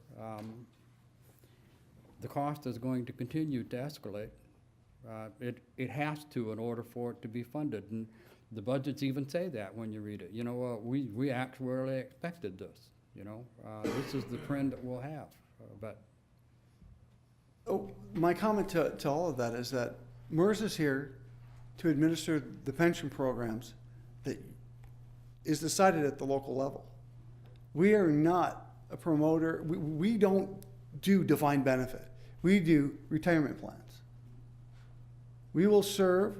The cost is going to continue to escalate. It has to in order for it to be funded. And the budgets even say that when you read it. You know, we actuarially expected this, you know. This is the trend that we'll have, but.
Oh, my comment to all of that is that MERS is here to administer the pension programs that is decided at the local level. We are not a promoter. We don't do defined benefit. We do retirement plans. We will serve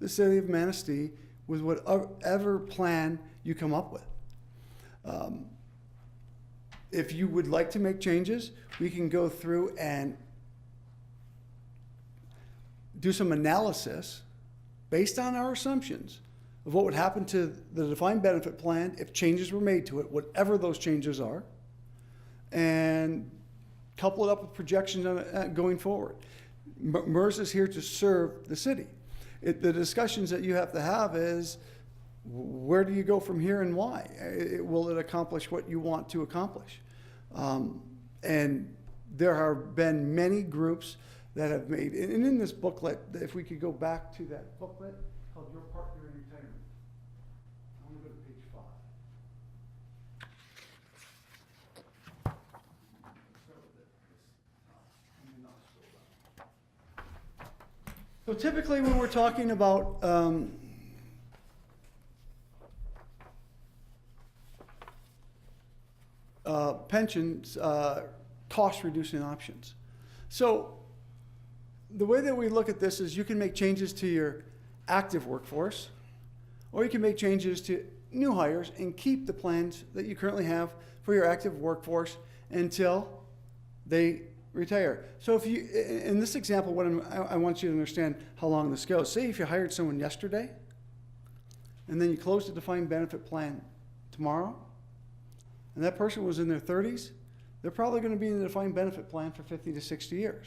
the city of Manistee with whatever plan you come up with. If you would like to make changes, we can go through and do some analysis based on our assumptions of what would happen to the defined benefit plan if changes were made to it, whatever those changes are, and couple it up with projections on it going forward. MERS is here to serve the city. The discussions that you have to have is, where do you go from here and why? Will it accomplish what you want to accomplish? And there have been many groups that have made, and in this booklet, if we could go back to that booklet called Your Partner in Retirement. I want to go to page 5. So typically when we're talking about pensions, cost reducing options. So the way that we look at this is you can make changes to your active workforce, or you can make changes to new hires and keep the plans that you currently have for your active workforce until they retire. So if you, in this example, I want you to understand how long this goes. Say if you hired someone yesterday, and then you closed a defined benefit plan tomorrow, and that person was in their 30s, they're probably going to be in the defined benefit plan for 50 to 60 years.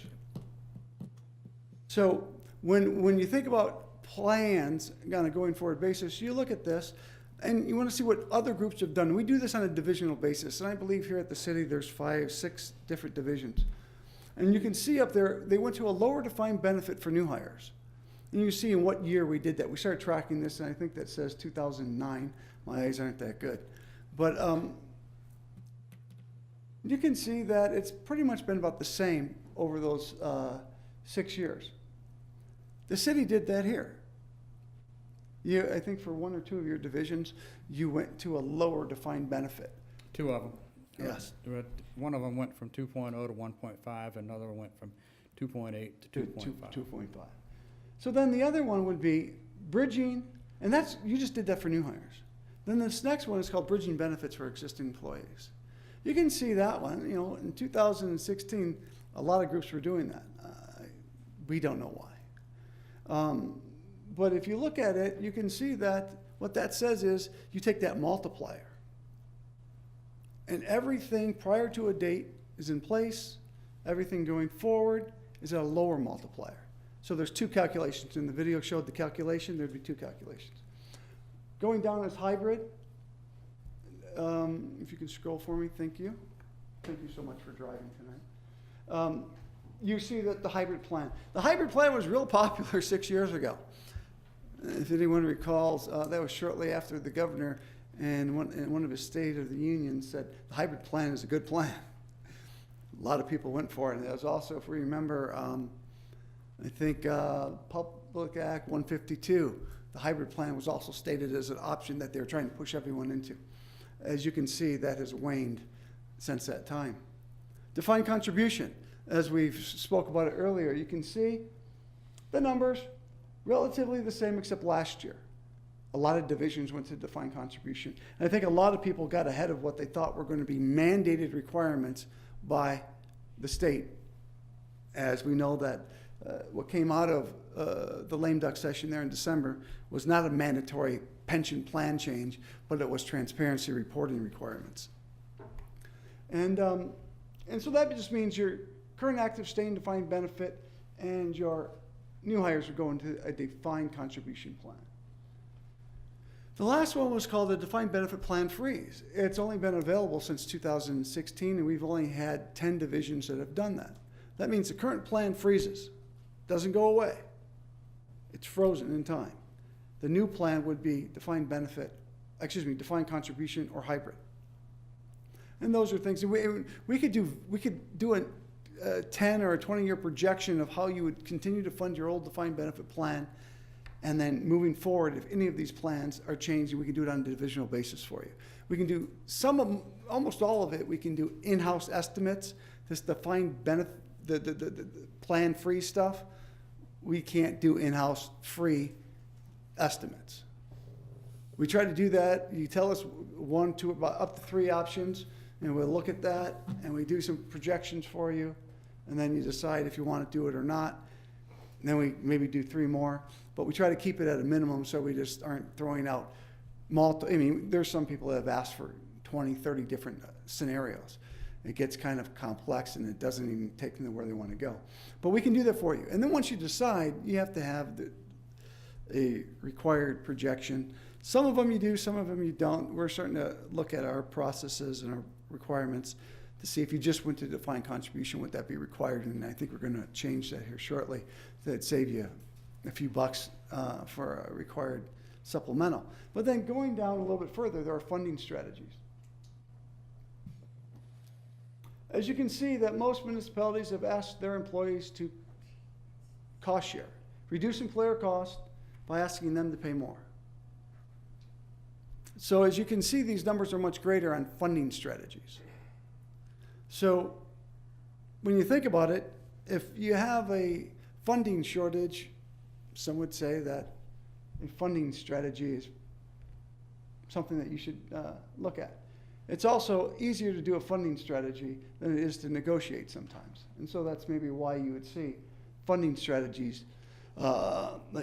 So when you think about plans on a going forward basis, you look at this and you want to see what other groups have done. We do this on a divisional basis, and I believe here at the city there's 5, 6 different divisions. And you can see up there, they went to a lower defined benefit for new hires. And you see in what year we did that. We started tracking this, and I think that says 2009. My eyes aren't that good. But you can see that it's pretty much been about the same over those 6 years. The city did that here. I think for 1 or 2 of your divisions, you went to a lower defined benefit.
2 of them.
Yes.
One of them went from 2.0 to 1.5, another one went from 2.8 to 2.5.
2.5. So then the other one would be bridging, and that's, you just did that for new hires. Then this next one is called bridging benefits for existing employees. You can see that one, you know, in 2016, a lot of groups were doing that. We don't know why. But if you look at it, you can see that what that says is you take that multiplier, and everything prior to a date is in place. Everything going forward is at a lower multiplier. So there's 2 calculations. In the video showed the calculation, there'd be 2 calculations. Going down as hybrid, if you can scroll for me, thank you. Thank you so much for driving tonight. You see that the hybrid plan was real popular 6 years ago. If anyone recalls, that was shortly after the governor and one of his State of the Union said the hybrid plan is a good plan. A lot of people went for it. And it was also, if we remember, I think Public Act 152, the hybrid plan was also stated as an option that they were trying to push everyone into. As you can see, that has waned since that time. Defined contribution, as we've spoke about it earlier, you can see the numbers relatively the same except last year. a lot of divisions went to defined contribution. And I think a lot of people got ahead of what they thought were going to be mandated requirements by the state. As we know that what came out of the lame duck session there in December was not a mandatory pension plan change, but it was transparency reporting requirements. And so that just means your current active staying defined benefit and your new hires are going to a defined contribution plan. The last one was called a defined benefit plan freeze. It's only been available since 2016, and we've only had 10 divisions that have done that. That means the current plan freezes, doesn't go away. It's frozen in time. The new plan would be defined contribution or hybrid. And those are things that we could do a 10 or a 20-year projection of how you would continue to fund your old defined benefit plan. And then moving forward, if any of these plans are changing, we can do it on a divisional basis for you. We can do almost all of it. We can do in-house estimates. This defined benefit, the plan free stuff, we can't do in-house free estimates. We try to do that. You tell us 1, 2, about up to 3 options, and we'll look at that, and we do some projections for you, and then you decide if you want to do it or not. And then we maybe do 3 more, but we try to keep it at a minimum so we just aren't throwing out there's some people that have asked for 20, 30 different scenarios. It gets kind of complex and it doesn't even take them to where they want to go. But we can do that for you. And then once you decide, you have to have a required projection. Some of them you do, some of them you don't. We're starting to look at our processes and our requirements to see if you just went to defined contribution, would that be required? And I think we're going to change that here shortly. That'd save you a few bucks for a required supplemental. But then going down a little bit further, there are funding strategies. As you can see, that most municipalities have asked their employees to cost share, reduce employer cost by asking them to pay more. So as you can see, these numbers are much greater on funding strategies. So when you think about it, if you have a funding shortage, some would say that a funding strategy is something that you should look at. It's also easier to do a funding strategy than it is to negotiate sometimes. And so that's maybe why you would see funding strategies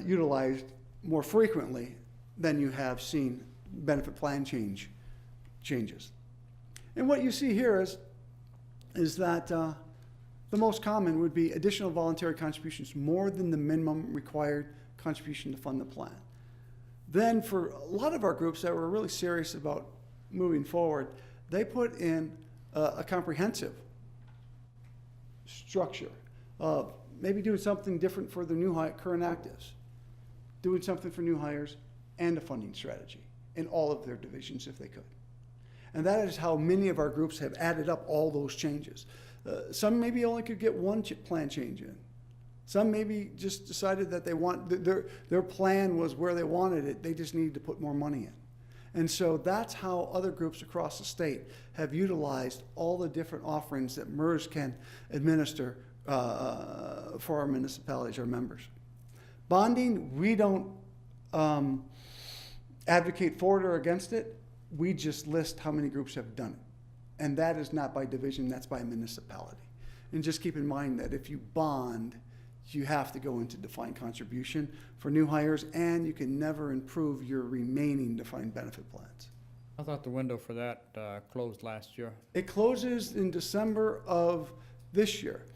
utilized more frequently than you have seen benefit plan changes. And what you see here is that the most common would be additional voluntary contributions more than the minimum required contribution to fund the plan. Then for a lot of our groups that were really serious about moving forward, they put in a comprehensive structure of maybe doing something different for the current actives, doing something for new hires, and a funding strategy in all of their divisions if they could. And that is how many of our groups have added up all those changes. Some maybe only could get one plan change in. Some maybe just decided that their plan was where they wanted it. They just needed to put more money in. And so that's how other groups across the state have utilized all the different offerings that MERS can administer for our municipalities, our members. Bonding, we don't advocate for it or against it. We just list how many groups have done it. And that is not by division, that's by municipality. And just keep in mind that if you bond, you have to go into defined contribution for new hires, and you can never improve your remaining defined benefit plans.
I thought the window for that closed last year.
It closes in December of this year.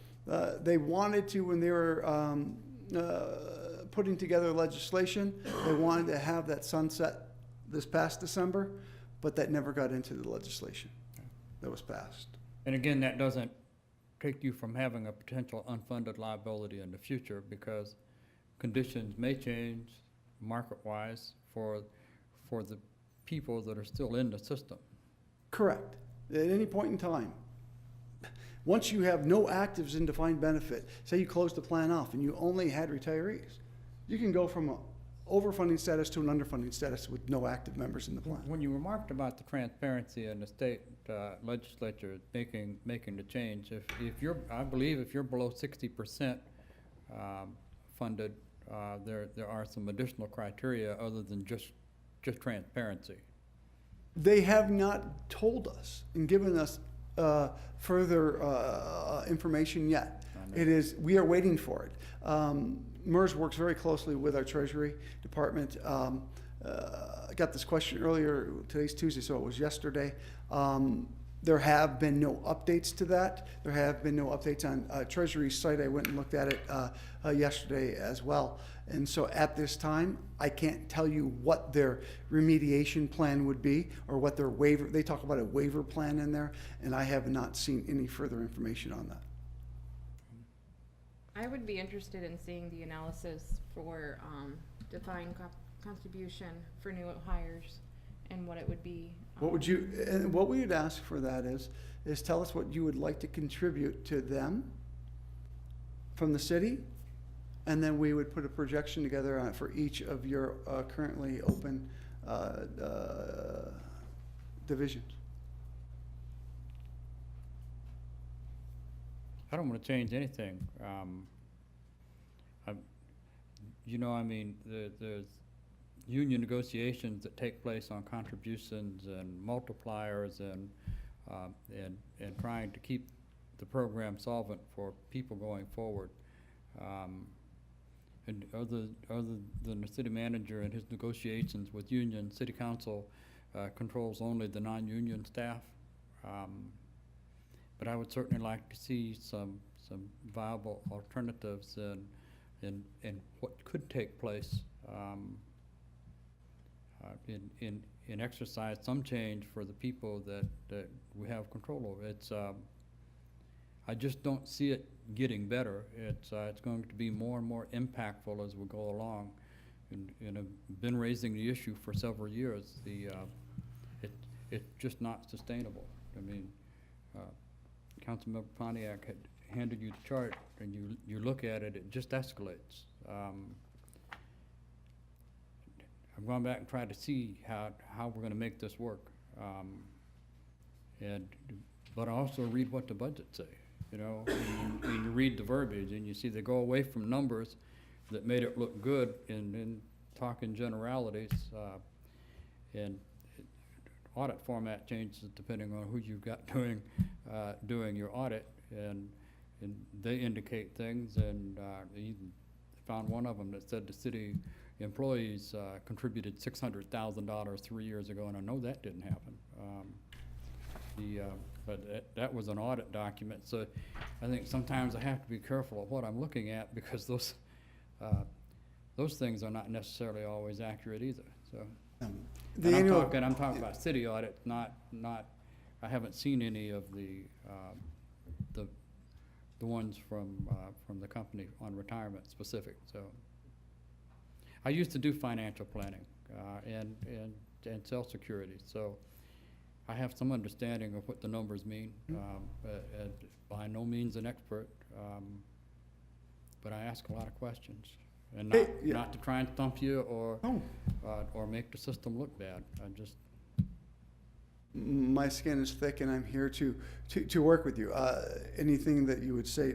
They wanted to, when they were putting together legislation, they wanted to have that sunset this past December, but that never got into the legislation that was passed.
And again, that doesn't take you from having a potential unfunded liability in the future, because conditions may change market-wise for the people that are still in the system.
Correct. At any point in time. Once you have no actives in defined benefit, say you closed the plan off and you only had retirees, you can go from an overfunding status to an underfunding status with no active members in the plan.
When you remarked about the transparency in the state legislature making the change, I believe if you're below 60% funded, there are some additional criteria other than just just transparency?
They have not told us and given us further information yet. We are waiting for it. MERS works very closely with our Treasury Department. I got this question earlier, today's Tuesday, so it was yesterday. There have been no updates to that. There have been no updates on Treasury's site. I went and looked at it yesterday as well. And so at this time, I can't tell you what their remediation plan would be or what their waiver, they talk about a waiver plan in there, and I have not seen any further information on that.
I would be interested in seeing the analysis for defined contribution for new hires and what it would be.
What would you, and what we would ask for that is tell us what you would like to contribute to them from the city, and then we would put a projection together on it for each of your currently open divisions.
I don't want to change anything. There's union negotiations that take place on contributions and multipliers and trying to keep the program solvent for people going forward. And other than the city manager and his negotiations with union, city council controls only the non-union staff. But I would certainly like to see some viable alternatives in what could take place in exercise some change for the people that we have control over. It's I just don't see it getting better. It's going to be more and more impactful as we go along, and I've been raising the issue for several years. It's just not sustainable. I mean, Councilmember Pontiac had handed you the chart, and you look at it, it just escalates. I've gone back and tried to see how we're going to make this work, but I also read what the budgets say. You know, and you read the verbiage, and you see they go away from numbers that made it look good in talking generalities, and audit format changes depending on who you've got doing your audit, and they indicate things, and even found one of them that said the city employees contributed $600,000 3 years ago, and I know that didn't happen. But that was an audit document, so I think sometimes I have to be careful of what I'm looking at, because those things are not necessarily always accurate either. So, and I'm talking about city audit, not. I haven't seen any of the ones from the company on retirement specific. So, I used to do financial planning and Social Security, so I have some understanding of what the numbers mean. By no means an expert, but I ask a lot of questions, and not to try and stump you or make the system look bad.
My skin is thick, and I'm here to work with you. Anything that you would say,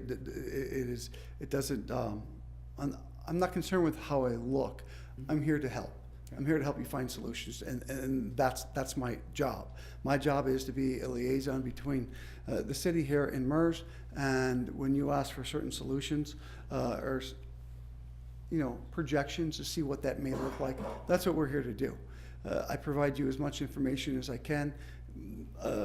it doesn't. I'm not concerned with how I look. I'm here to help. I'm here to help you find solutions, and that's my job. My job is to be a liaison between the city here in MERS, and when you ask for certain solutions or projections to see what that may look like, that's what we're here to do. I provide you as much information as I can.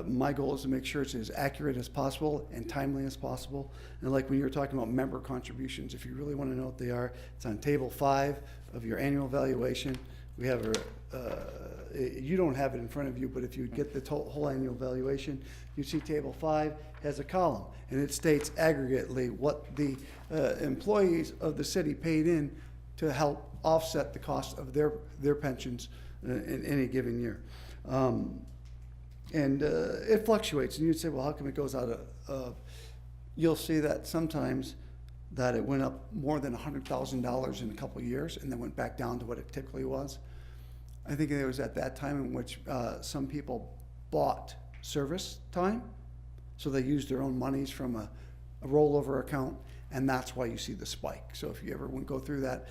My goal is to make sure it's as accurate as possible and timely as possible. And like when you were talking about member contributions, if you really want to know what they are, it's on table 5 of your annual valuation. We have you don't have it in front of you, but if you get the whole annual valuation, you see table 5 has a column, and it states aggregately what the employees of the city paid in to help offset the cost of their pensions in any given year. And it fluctuates, and you'd say, well, how come it goes out of you'll see that sometimes that it went up more than $100,000 in a couple of years, and then went back down to what it typically was. I think it was at that time in which some people bought service time, so they used their own monies from a rollover account, and that's why you see the spike. So if you ever want to go through that,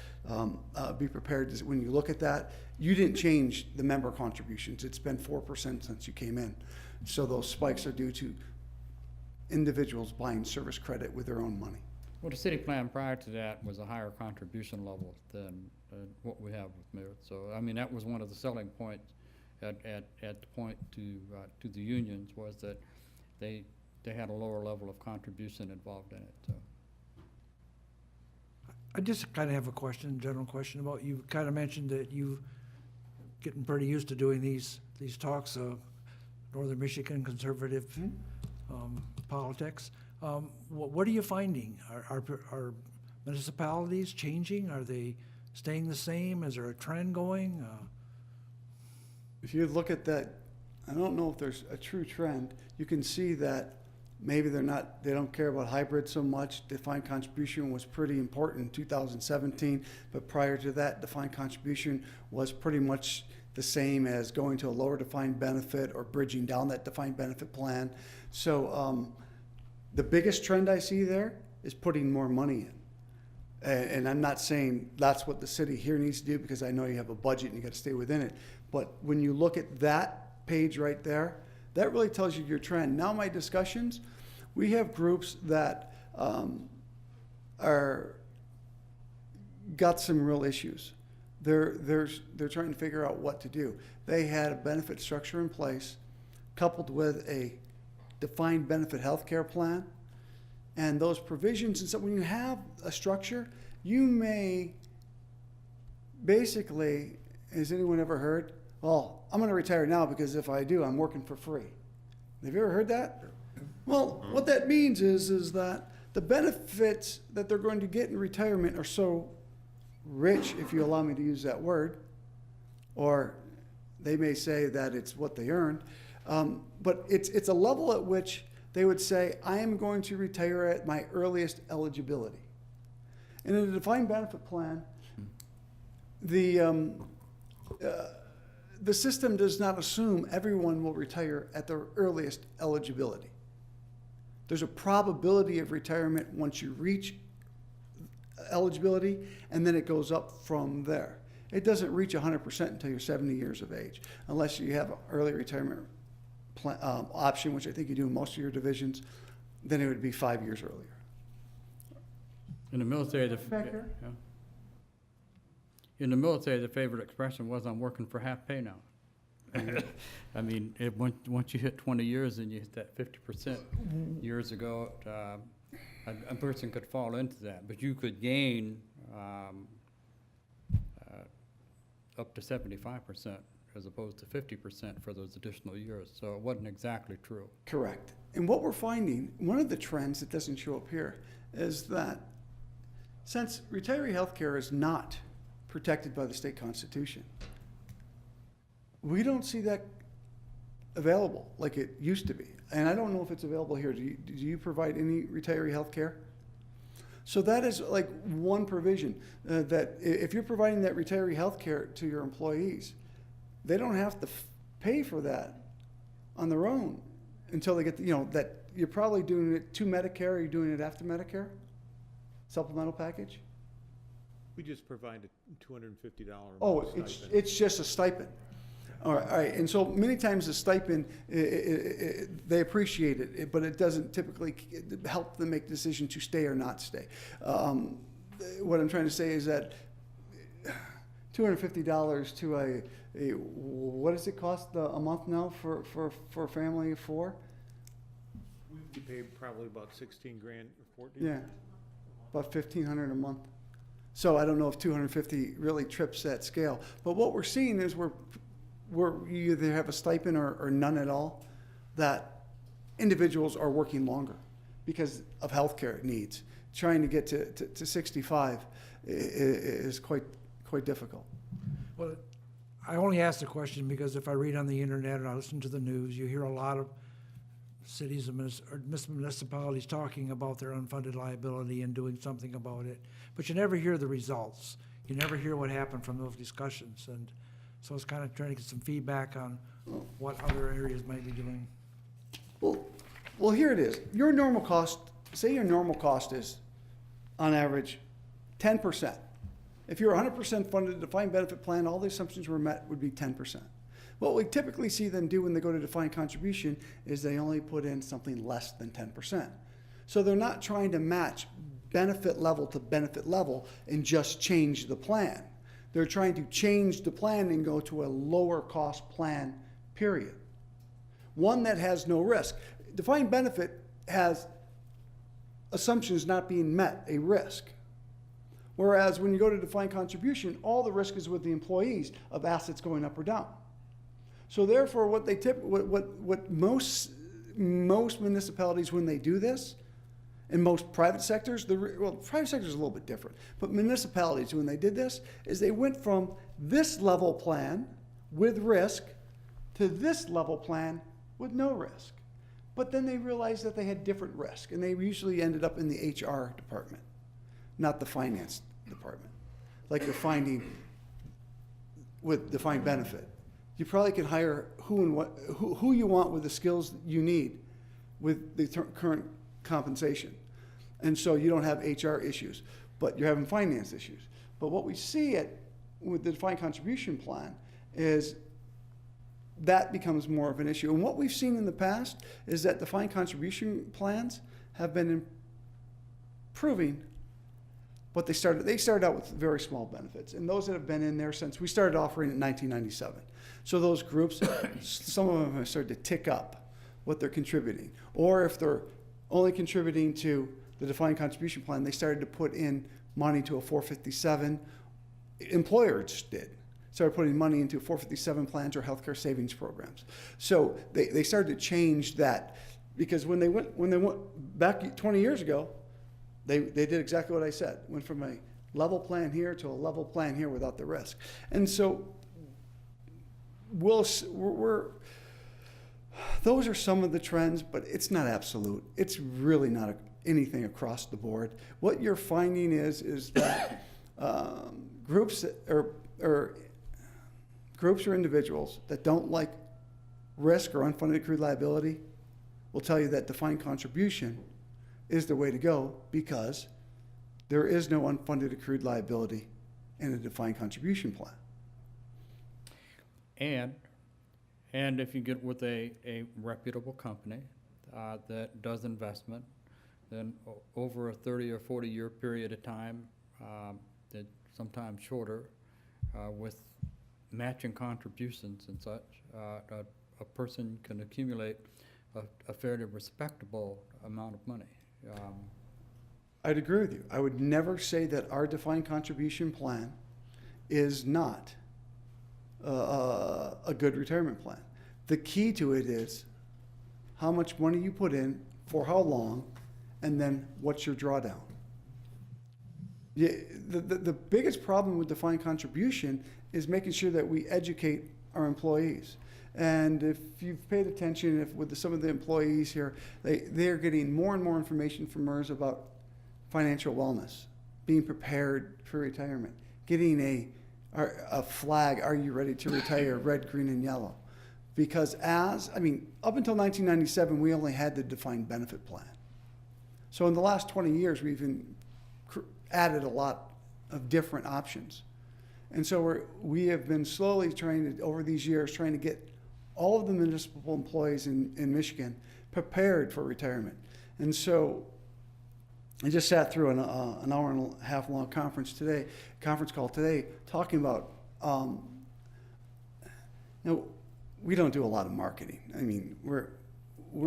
be prepared to, when you look at that, you didn't change the member contributions. It's been 4% since you came in. So those spikes are due to individuals buying service credit with their own money.
Well, the city plan prior to that was a higher contribution level than what we have with merit. So, I mean, that was one of the selling points at the point to the unions, was that they had a lower level of contribution involved in it, so.
I just kind of have a question, general question about, you kind of mentioned that you getting pretty used to doing these talks of Northern Michigan conservative politics. What are you finding? Are municipalities changing? Are they staying the same? Is there a trend going?
If you look at that, I don't know if there's a true trend. You can see that maybe they don't care about hybrid so much. Defined contribution was pretty important in 2017, but prior to that, defined contribution was pretty much the same as going to a lower defined benefit or bridging down that defined benefit plan. So the biggest trend I see there is putting more money in. And I'm not saying that's what the city here needs to do, because I know you have a budget and you got to stay within it. But when you look at that page right there, that really tells you your trend. Now my discussions, we have groups that got some real issues. They're trying to figure out what to do. They had a benefit structure in place, coupled with a defined benefit healthcare plan, and those provisions. And so when you have a structure, you may basically, has anyone ever heard, well, I'm going to retire now because if I do, I'm working for free. Have you ever heard that? Well, what that means is that the benefits that they're going to get in retirement are so rich, if you allow me to use that word, or they may say that it's what they earned, but it's a level at which they would say, I am going to retire at my earliest eligibility. And in a defined benefit plan, the system does not assume everyone will retire at their earliest eligibility. There's a probability of retirement once you reach eligibility, and then it goes up from there. It doesn't reach 100% until you're 70 years of age, unless you have an early retirement option, which I think you do in most of your divisions. Then it would be 5 years earlier.
In the military,
Back here?
yeah. In the military, the favorite expression was, I'm working for half pay now. I mean, once you hit 20 years and you hit that 50%, years ago, a person could fall into that, but you could gain up to 75% as opposed to 50% for those additional years. So it wasn't exactly true.
Correct. And what we're finding, one of the trends that doesn't show up here, is that since retiree health care is not protected by the state constitution, we don't see that available like it used to be. And I don't know if it's available here. Do you provide any retiree health care? So that is like one provision, that if you're providing that retiree health care to your employees, they don't have to pay for that on their own until they get that you're probably doing it to Medicare, or you're doing it after Medicare? Supplemental package?
We just provide a $250
Oh,
stipend.
it's just a stipend. All right, and so many times the stipend, they appreciate it, but it doesn't typically help them make the decision to stay or not stay. What I'm trying to say is that $250 to a what does it cost a month now for a family of four?
We pay probably about 16 grand or 14.
Yeah, about $1,500 a month. So I don't know if 250 really trips that scale. But what we're seeing is you either have a stipend or none at all, that individuals are working longer because of healthcare needs. Trying to get to 65 is quite difficult.
Well, I only ask the question because if I read on the internet and I listen to the news, you hear a lot of cities and municipalities talking about their unfunded liability and doing something about it, but you never hear the results. You never hear what happened from those discussions, and so I was kind of trying to get some feedback on what other areas might be doing.
Well, here it is. Your normal cost, say your normal cost is on average 10%. If you're 100% funded a defined benefit plan, all the assumptions were met would be 10%. What we typically see them do when they go to defined contribution is they only put in something less than 10%. So they're not trying to match benefit level to benefit level and just change the plan. They're trying to change the plan and go to a lower cost plan, period. One that has no risk. Defined benefit has assumptions not being met, a risk. Whereas when you go to defined contribution, all the risk is with the employees of assets going up or down. So therefore, what most municipalities, when they do this, and most private sectors, private sector is a little bit different, but municipalities, when they did this, is they went from this level plan with risk to this level plan with no risk. But then they realized that they had different risk, and they usually ended up in the HR department, not the finance department, like you're finding with defined benefit. You probably can hire who you want with the skills you need with the current compensation. And so you don't have HR issues, but you're having finance issues. But what we see with the defined contribution plan is that becomes more of an issue. And what we've seen in the past is that defined contribution plans have been improving, but they started out with very small benefits. And those that have been in there since we started offering in 1997. So those groups, some of them have started to tick up what they're contributing. Or if they're only contributing to the defined contribution plan, they started to put in money to a 457. Employers did. Started putting money into 457 plans or healthcare savings programs. So they started to change that, because when they went back 20 years ago, they did exactly what I said. Went from a level plan here to a level plan here without the risk. And so those are some of the trends, but it's not absolute. It's really not anything across the board. What you're finding is that groups or individuals that don't like risk or unfunded accrued liability will tell you that defined contribution is the way to go, because there is no unfunded accrued liability in a defined contribution plan.
And if you get with a reputable company that does investment, then over a 30 or 40 year period of time, that sometimes shorter, with matching contributions and such, a person can accumulate a fairly respectable amount of money.
I'd agree with you. I would never say that our defined contribution plan is not a good retirement plan. The key to it is how much money you put in, for how long, and then what's your drawdown. Yeah, the biggest problem with defined contribution is making sure that we educate our employees. And if you've paid attention, with some of the employees here, they're getting more and more information from MERS about financial wellness, being prepared for retirement, getting a flag, are you ready to retire, red, green, and yellow. Because up until 1997, we only had the defined benefit plan. So in the last 20 years, we've added a lot of different options. And so we have been slowly over these years, trying to get all of the municipal employees in Michigan prepared for retirement. And so I just sat through an hour and a half long conference call today, talking about, we don't do a lot of marketing. I mean, we're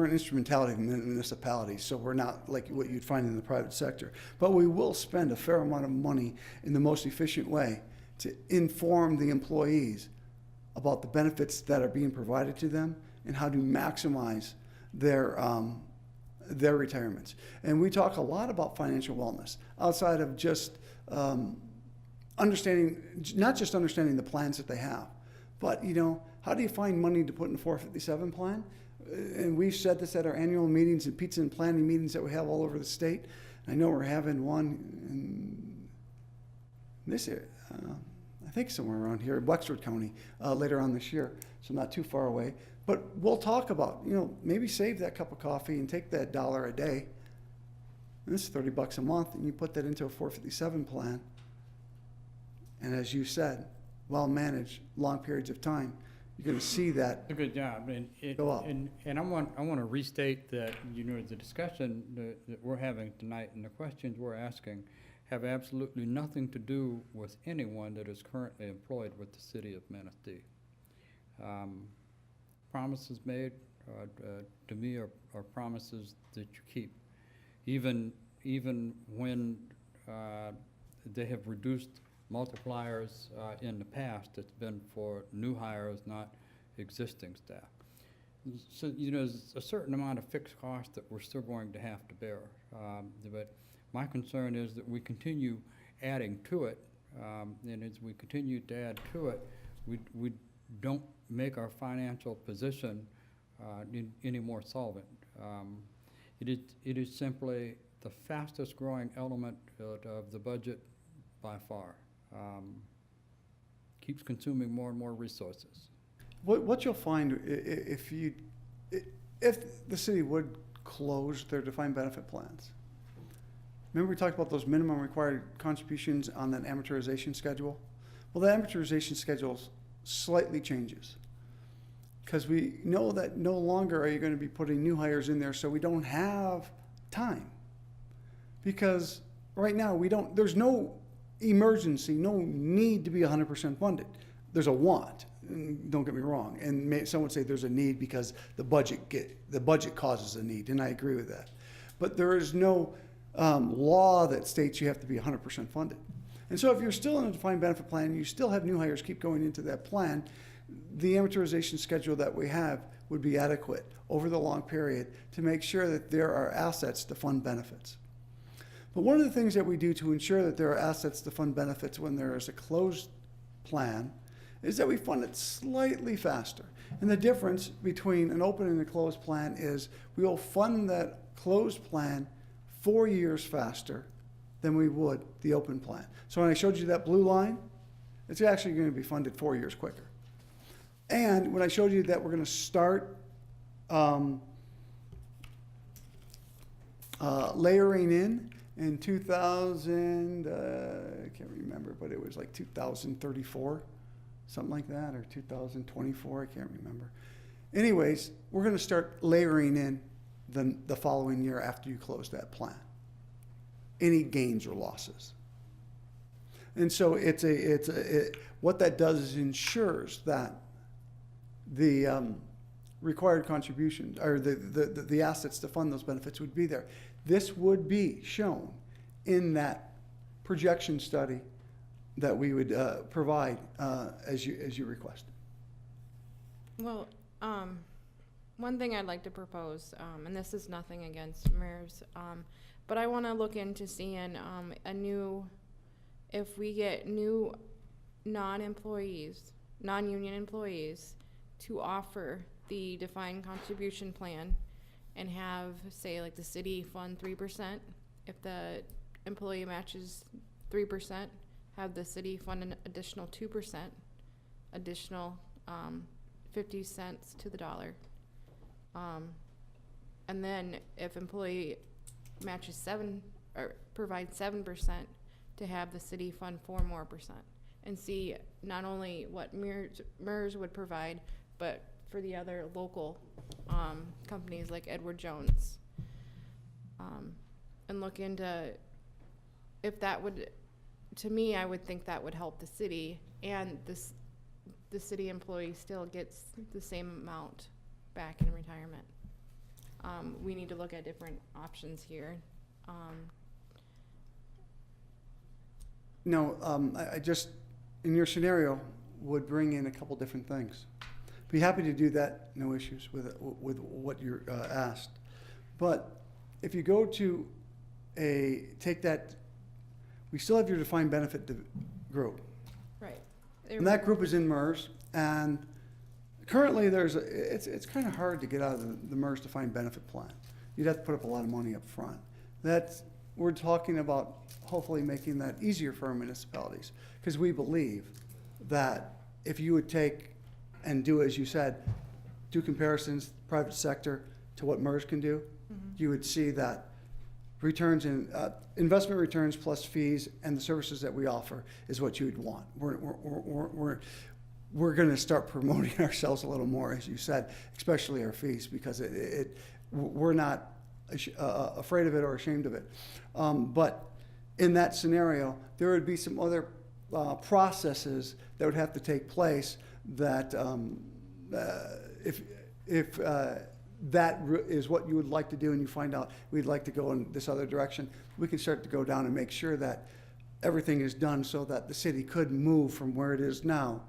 an instrumentality of municipalities, so we're not like what you'd find in the private sector. But we will spend a fair amount of money in the most efficient way to inform the employees about the benefits that are being provided to them and how to maximize their retirements. And we talk a lot about financial wellness outside of just not just understanding the plans that they have, but how do you find money to put in a 457 plan? And we've said this at our annual meetings and pizza and planning meetings that we have all over the state. I know we're having one in this area, I think somewhere around here in Wexford County later on this year, so not too far away. But we'll talk about, maybe save that cup of coffee and take that $1 a day And this is $30 a month, and you put that into a 457 plan. And as you said, well-managed, long periods of time, you're gonna see that
A good job, and
Go up.
and I want to restate that, you know, the discussion that we're having tonight and the questions we're asking have absolutely nothing to do with anyone that is currently employed with the city of Manistee. Promises made, to me, are promises that you keep. Even when they have reduced multipliers in the past, it's been for new hires, not existing staff. So, you know, there's a certain amount of fixed cost that we're still going to have to bear. But my concern is that we continue adding to it, and as we continue to add to it, we don't make our financial position any more solvent. It is simply the fastest growing element of the budget by far. Keeps consuming more and more resources.
What you'll find if the city would close their defined benefit plans. Remember we talked about those minimum required contributions on that amortization schedule? Well, the amortization schedule slightly changes because we know that no longer are you going to be putting new hires in there, so we don't have time. Because right now there's no emergency, no need to be 100% funded. There's a want, don't get me wrong, and some would say there's a need because the budget causes a need, and I agree with that. But there is no law that states you have to be 100% funded. And so if you're still in a defined benefit plan, and you still have new hires keep going into that plan, the amortization schedule that we have would be adequate over the long period to make sure that there are assets to fund benefits. But one of the things that we do to ensure that there are assets to fund benefits when there is a closed plan is that we fund it slightly faster. And the difference between an open and a closed plan is we will fund that closed plan 4 years faster than we would the open plan. So when I showed you that blue line, it's actually going to be funded 4 years quicker. And when I showed you that we're going to start layering in 2000, I can't remember, but it was like 2034, something like that, or 2024, I can't remember. Anyways, we're going to start layering in the following year after you close that plan, any gains or losses. And so what that does is ensures that the required contributions, or the assets to fund those benefits would be there. This would be shown in that projection study that we would provide as you request.
Well, one thing I'd like to propose, and this is nothing against MERS, but I want to look into seeing if we get new non-employees, non-union employees to offer the defined contribution plan and have, say, like the city fund 3%. If the employee matches 3%, have the city fund an additional 2%, additional 50 cents to the dollar. And then if employee matches 7 or provides 7%, to have the city fund 4% more, and see not only what MERS would provide, but for the other local companies like Edward Jones, and look into if that would, to me, I would think that would help the city, and the city employee still gets the same amount back in retirement. We need to look at different options here.
No, I just, in your scenario, would bring in a couple different things. Be happy to do that, no issues with what you're asked. But if you go to take that, we still have your defined benefit group.
Right.
And that group is in MERS, and currently it's kind of hard to get out of the MERS defined benefit plan. You'd have to put up a lot of money up front. We're talking about hopefully making that easier for our municipalities, because we believe that if you would take and do, as you said, do comparisons, private sector to what MERS can do, you would see that returns and investment returns plus fees and the services that we offer is what you would want. We're going to start promoting ourselves a little more, as you said, especially our fees, because we're not afraid of it or ashamed of it. But in that scenario, there would be some other processes that would have to take place that if that is what you would like to do and you find out we'd like to go in this other direction, we can start to go down and make sure that everything is done so that the city could move from where it is now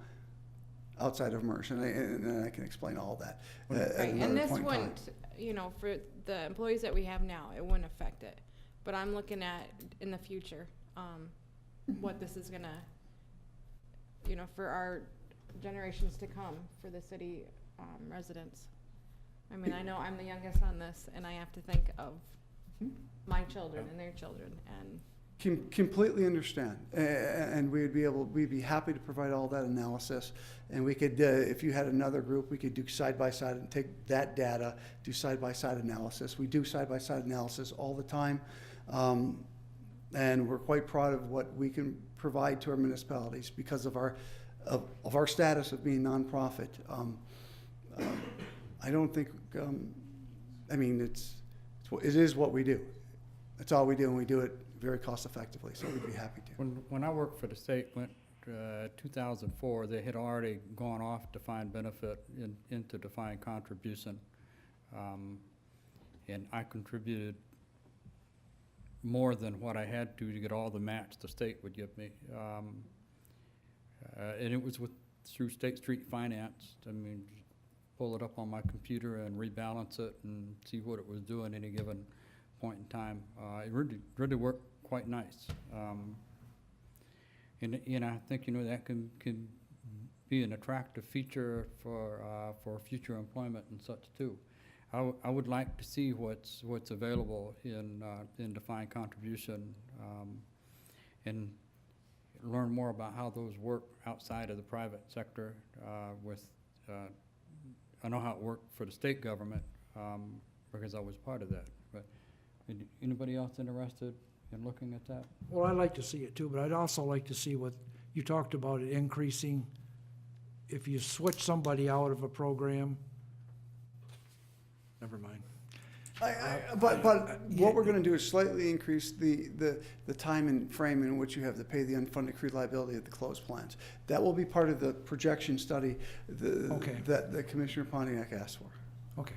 outside of MERS. And I can explain all that at
Right,
another
and this
point in time.
wouldn't, you know, for the employees that we have now, it wouldn't affect it. But I'm looking at in the future, what this is gonna, you know, for our generations to come, for the city residents. I mean, I know I'm the youngest on this, and I have to think of my children and their children, and
Completely understand, and we'd be happy to provide all that analysis, and we could, if you had another group, we could do side by side and take that data, do side by side analysis. We do side by side analysis all the time, and we're quite proud of what we can provide to our municipalities because of our status of being nonprofit. I don't think, I mean, it is what we do. It's all we do, and we do it very cost effectively, so we'd be happy to.
When I worked for the state, 2004, they had already gone off defined benefit into defined contribution. And I contributed more than what I had to get all the match the state would give me. And it was through State Street Finance. I mean, pull it up on my computer and rebalance it and see what it was doing any given point in time. It really worked quite nice. And I think, you know, that can be an attractive feature for future employment and such too. I would like to see what's available in defined contribution, and learn more about how those work outside of the private sector. I know how it worked for the state government because I was part of that. But anybody else interested in looking at that?
Well, I'd like to see it too, but I'd also like to see what, you talked about it increasing, if you switch somebody out of a program, never mind.
But what we're going to do is slightly increase the time and frame in which you have to pay the unfunded accrued liability of the closed plans. That will be part of the projection study
Okay.
that Commissioner Pontiac asked for.
Okay.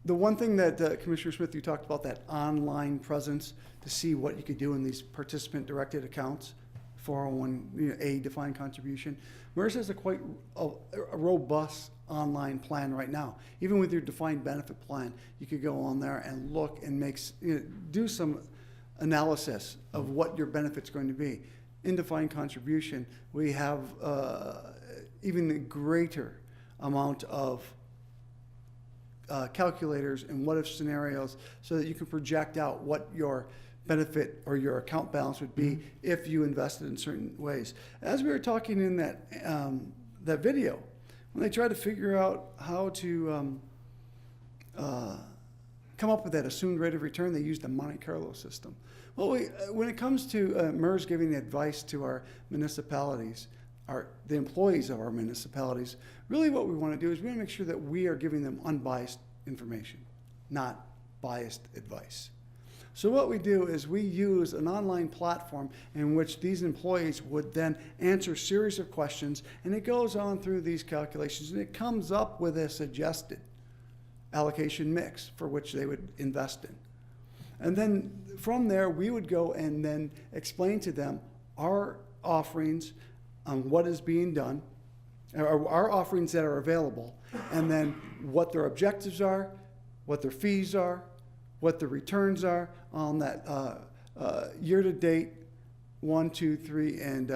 The one thing that Commissioner Smith, you talked about, that online presence to see what you could do in these participant-directed accounts, 401A defined contribution. MERS has a quite a robust online plan right now. Even with your defined benefit plan, you could go on there and look and do some analysis of what your benefit's going to be. In defined contribution, we have even a greater amount of calculators and what-if scenarios so that you can project out what your benefit or your account balance would be if you invested in certain ways. As we were talking in that video, when they tried to figure out how to come up with that assumed rate of return, they used the Monte Carlo system. Well, when it comes to MERS giving advice to our municipalities, the employees of our municipalities, really what we want to do is we want to make sure that we are giving them unbiased information, not biased advice. So what we do is we use an online platform in which these employees would then answer a series of questions, and it goes on through these calculations, and it comes up with a suggested allocation mix for which they would invest in. And then from there, we would go and then explain to them our offerings on what is being done, or our offerings that are available, and then what their objectives are, what their fees are, what the returns are on that year-to-date 1, 2, 3, and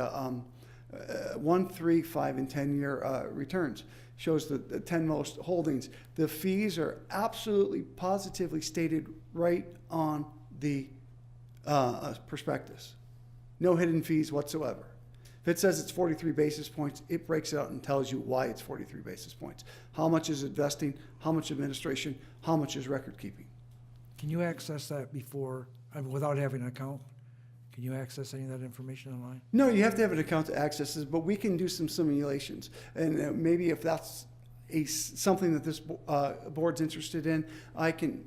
1, 3, 5, and 10-year returns. Shows the 10 most holdings. The fees are absolutely positively stated right on the prospectus. No hidden fees whatsoever. If it says it's 43 basis points, it breaks it out and tells you why it's 43 basis points. How much is investing, how much administration, how much is record keeping.
Can you access that before, without having an account? Can you access any of that information online?
No, you have to have an account to access this, but we can do some simulations. And maybe if that's something that this board's interested in, I can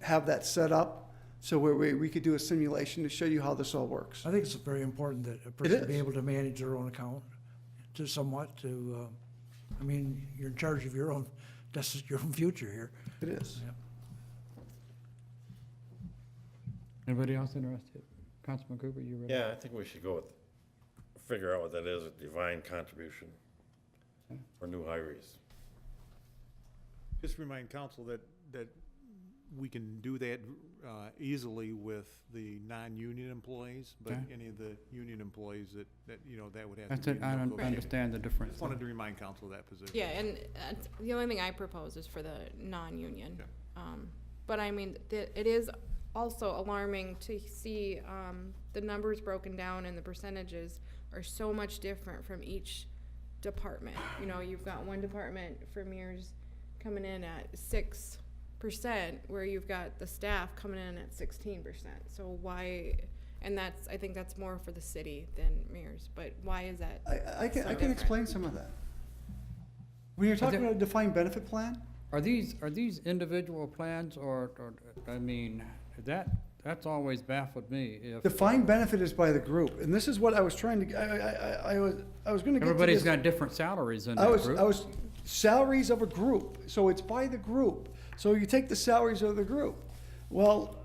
have that set up so where we could do a simulation to show you how this all works.
I think it's very important that a person be
is.
able to manage their own account to somewhat to, I mean, you're in charge of your own, that's your own future here.
It is.
Yeah.
Anybody else interested? Councilman Cooper, you ready?
Yeah, I think we should go with, figure out what that is, a defined contribution for new hirees.
Just remind council that we can do that easily with the non-union employees, but
Okay.
any of the union employees that that would have to
That's
be.
it, I don't
negotiated.
understand the difference.
Just wanted to remind council of that position.
Yeah, and the only thing I propose is for the non-union.
Yeah.
But I mean, it is also alarming to see the numbers broken down and the percentages are so much different from each department. You know, you've got one department for MERS coming in at 6%, where you've got the staff coming in at 16%. So why, and I think that's more for the city than MERS, but why is that?
I can
different?
explain some of that. When you're talking about a defined benefit plan,
Are these individual plans or, I mean, that's always baffled me. If
defined benefit is by the group, and this is what I was trying to, I was gonna get to
everybody's
this.
got different salaries in
I
that
was,
group.
salaries of a group, so it's by the group. So you take the salaries of the group. Well,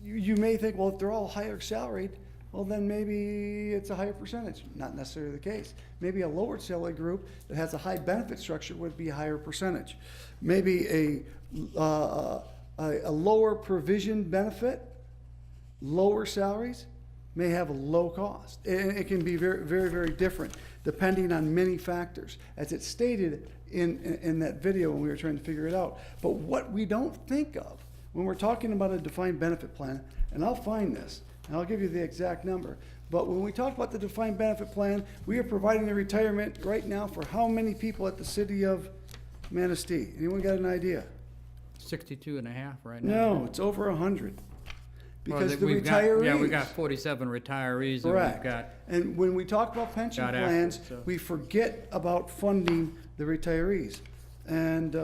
you may think, well, if they're all higher salaried, well, then maybe it's a higher percentage. Not necessarily the case. Maybe a lower salary group that has a high benefit structure would be a higher percentage. Maybe a lower provision benefit, lower salaries, may have a low cost. And it can be very, very, very different depending on many factors, as it's stated in that video when we were trying to figure it out. But what we don't think of when we're talking about a defined benefit plan, and I'll find this, and I'll give you the exact number, but when we talk about the defined benefit plan, we are providing a retirement right now for how many people at the city of Manistee? Anyone got an idea?
62 and a half right now.
No, it's over 100.
Well,
Because the
we've got-
retirees.
Yeah, we got 47 retirees and
Correct.
we've got,
And when we talk about pension
Got active,
plans,
so-
we forget about funding the retirees. And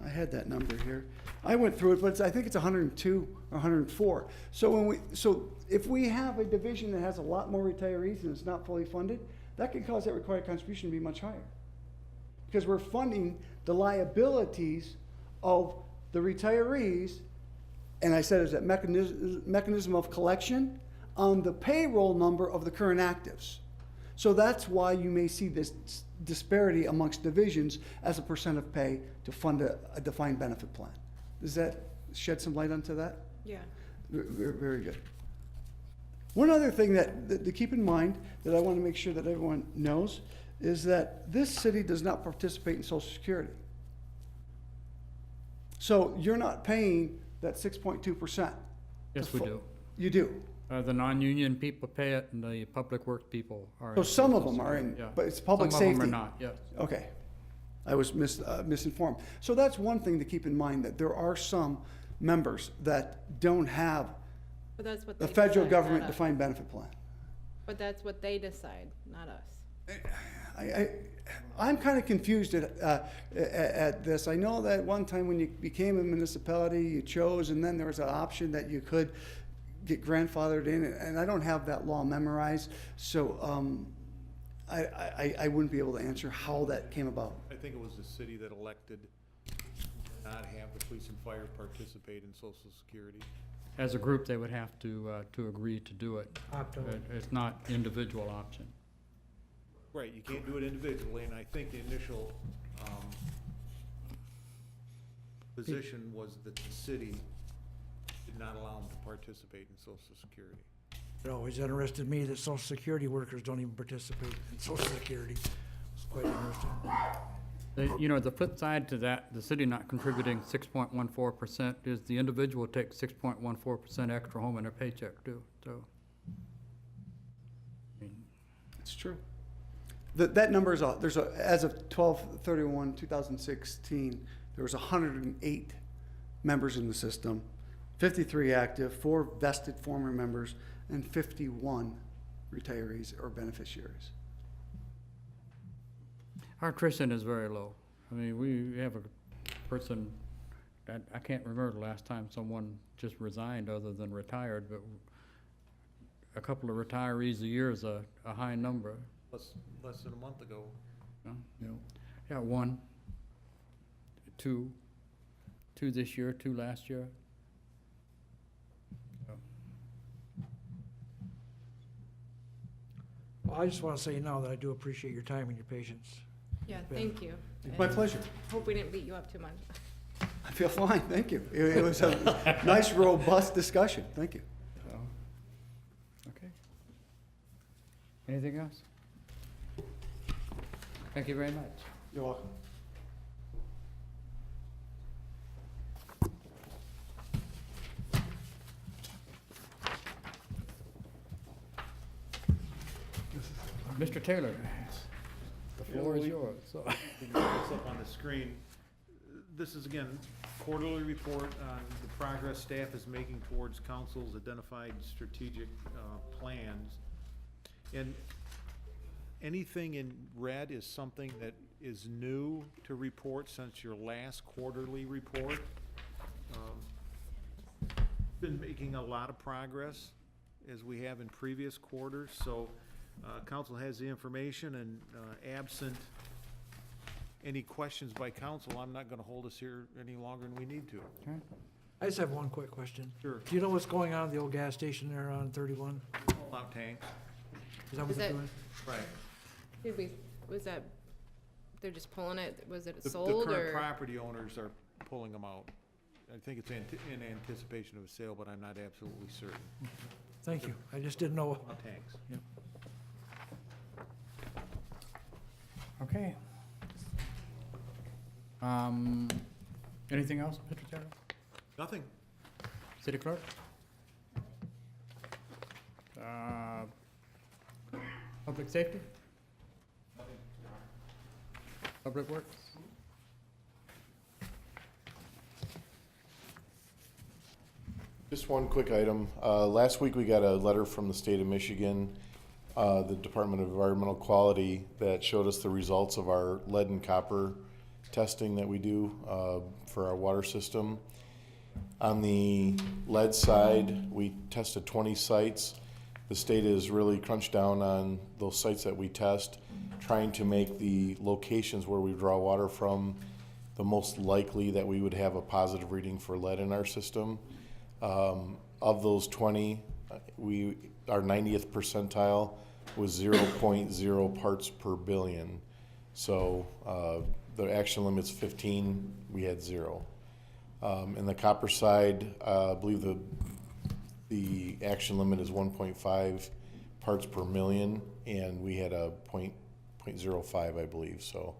I had that number here. I went through it, but I think it's 102 or 104. So if we have a division that has a lot more retirees and it's not fully funded, that could cause that required contribution to be much higher. Because we're funding the liabilities of the retirees, and I said it's that mechanism of collection on the payroll number of the current actives. So that's why you may see this disparity amongst divisions as a percent of pay to fund a defined benefit plan. Does that shed some light onto that?
Yeah.
Very good. One other thing that to keep in mind that I want to make sure that everyone knows is that this city does not participate in Social Security. So you're not paying that 6.2%.
yes, we do.
You do.
The non-union people pay it and the public works people are.
So
in
some of
Social
them are in,
Security, yeah.
but it's public
Some of them
safety.
are not, yes.
Okay. I was misinformed. So that's one thing to keep in mind, that there are some members that don't have
But that's what
the
they
federal
decide,
government
not us.
defined benefit plan.
But that's what they decide, not us.
I'm kind of confused at this. I know that one time when you became a municipality, you chose, and then there was an option that you could get grandfathered in, and I don't have that law memorized, so I wouldn't be able to answer how that came about.
I think it was the city that elected not have the police and fire participate in Social Security.
As a group, they would have to agree to do it.
Opt out.
It's not individual option.
Right, you can't do it individually, and I think the initial position was that the city did not allow them to participate in Social Security.
It always interested me that Social Security workers don't even participate in Social Security. It's quite interesting.
The flip side to that, the city not contributing 6.14% is the individual takes 6.14% extra home in their paycheck too, so.
It's true. That number is, as of 12/31/2016, there was 108 members in the system, 53 active, 4 vested former members, and 51 retirees or beneficiaries.
Our attrition is very low. I mean, we have a person, that I can't remember the last time someone just resigned other than retired, but a couple of retirees a year is a high number.
Less than a month ago.
You know, yeah, 1, 2 this year, 2 last year.
Well, I just want to say now that I do appreciate your time and your patience.
Yeah, thank you.
My
And
pleasure.
Hope we didn't beat you up too much.
I feel fine, thank you. It was a nice, robust discussion, thank you.
So, okay. Anything else? Thank you very much.
You're welcome.
Mr. Taylor, the floor is yours. So,
We can put this up on the screen. This is, again, quarterly report on the progress staff is making towards council's identified strategic plans. And anything in red is something that is new to report since your last quarterly report. Been making a lot of progress as we have in previous quarters, so council has the information, and absent any questions by council, I'm not gonna hold us here any longer than we need to.
okay.
I just have one quick question.
Sure.
Do you know what's going on at the old gas station there on 31?
Out tanks.
Is that what
Is
they're
that-
doing?
Right.
Was that, they're just pulling it, was it
The
sold
current
or?
property owners are pulling them out. I think it's in anticipation of a sale, but I'm not absolutely certain.
Thank you. I just didn't know.
Out tanks.
Okay. Anything else, Mr. Taylor?
Nothing.
City clerk? Public safety? Public works?
Just one quick item. Last week, we got a letter from the state of Michigan, the Department of Environmental Quality, that showed us the results of our lead and copper testing that we do for our water system. On the lead side, we tested 20 sites. The state has really crunched down on those sites that we test, trying to make the locations where we draw water from the most likely that we would have a positive reading for lead in our system. Of those 20, our 90th percentile was 0.0 parts per billion. So the action limit's 15, we had 0. In the copper side, I believe the action limit is 1.5 parts per million, and we had a 0.05, I believe. So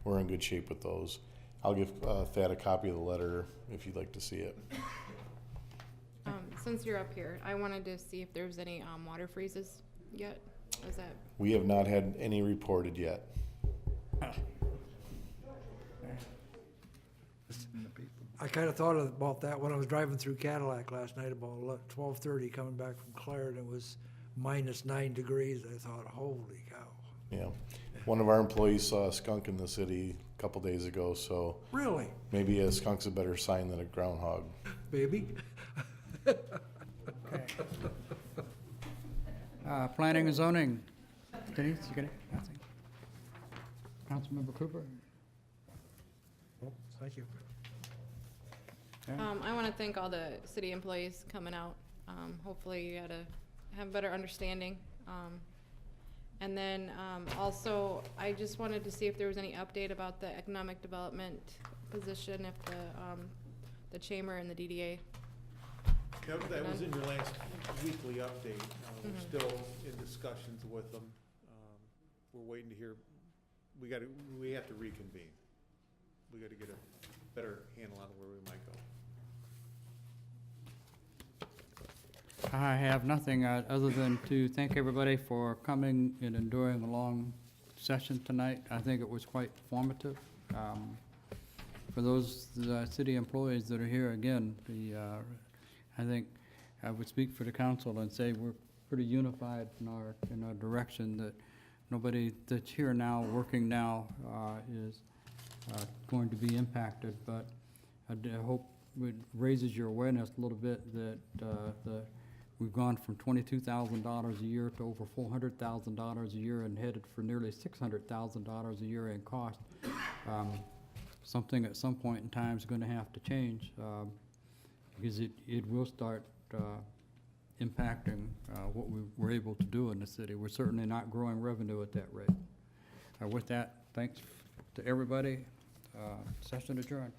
we're in good shape with those. I'll give Thad a copy of the letter if you'd like to see it.
Since you're up here, I wanted to see if there was any water freezes yet. Was that,
We have not had any reported yet.
I kind of thought about that when I was driving through Cadillac last night about 12:30 coming back from Clare, and it was -9 degrees. I thought, holy cow.
Yeah. One of our employees saw a skunk in the city a couple days ago, so
Really,
maybe a skunk's a better sign than a groundhog.
baby?
Planning and zoning. Denise, you got it? Nothing. Councilmember Cooper?
Thank you.
I want to thank all the city employees coming out. Hopefully you had have a better understanding. And then also, I just wanted to see if there was any update about the economic development position, if the chamber and the DDA.
That was in your last weekly update. We're still in discussions with them. We're waiting to hear, we have to reconvene. We gotta get a better handle on where we might go.
I have nothing other than to thank everybody for coming and enduring a long session tonight. I think it was quite formative. For for those city employees that are here, again, I think I would speak for the council and say we're pretty unified in our direction, that nobody that's here now, working now, is going to be impacted. But I hope it raises your awareness a little bit that we've gone from $22,000 a year to over $400,000 a year and headed for nearly $600,000 a year in cost. Something at some point in time is going to have to change, because it will start impacting what we were able to do in the city. We're certainly not growing revenue at that rate. With that, thanks to everybody. Session adjourned.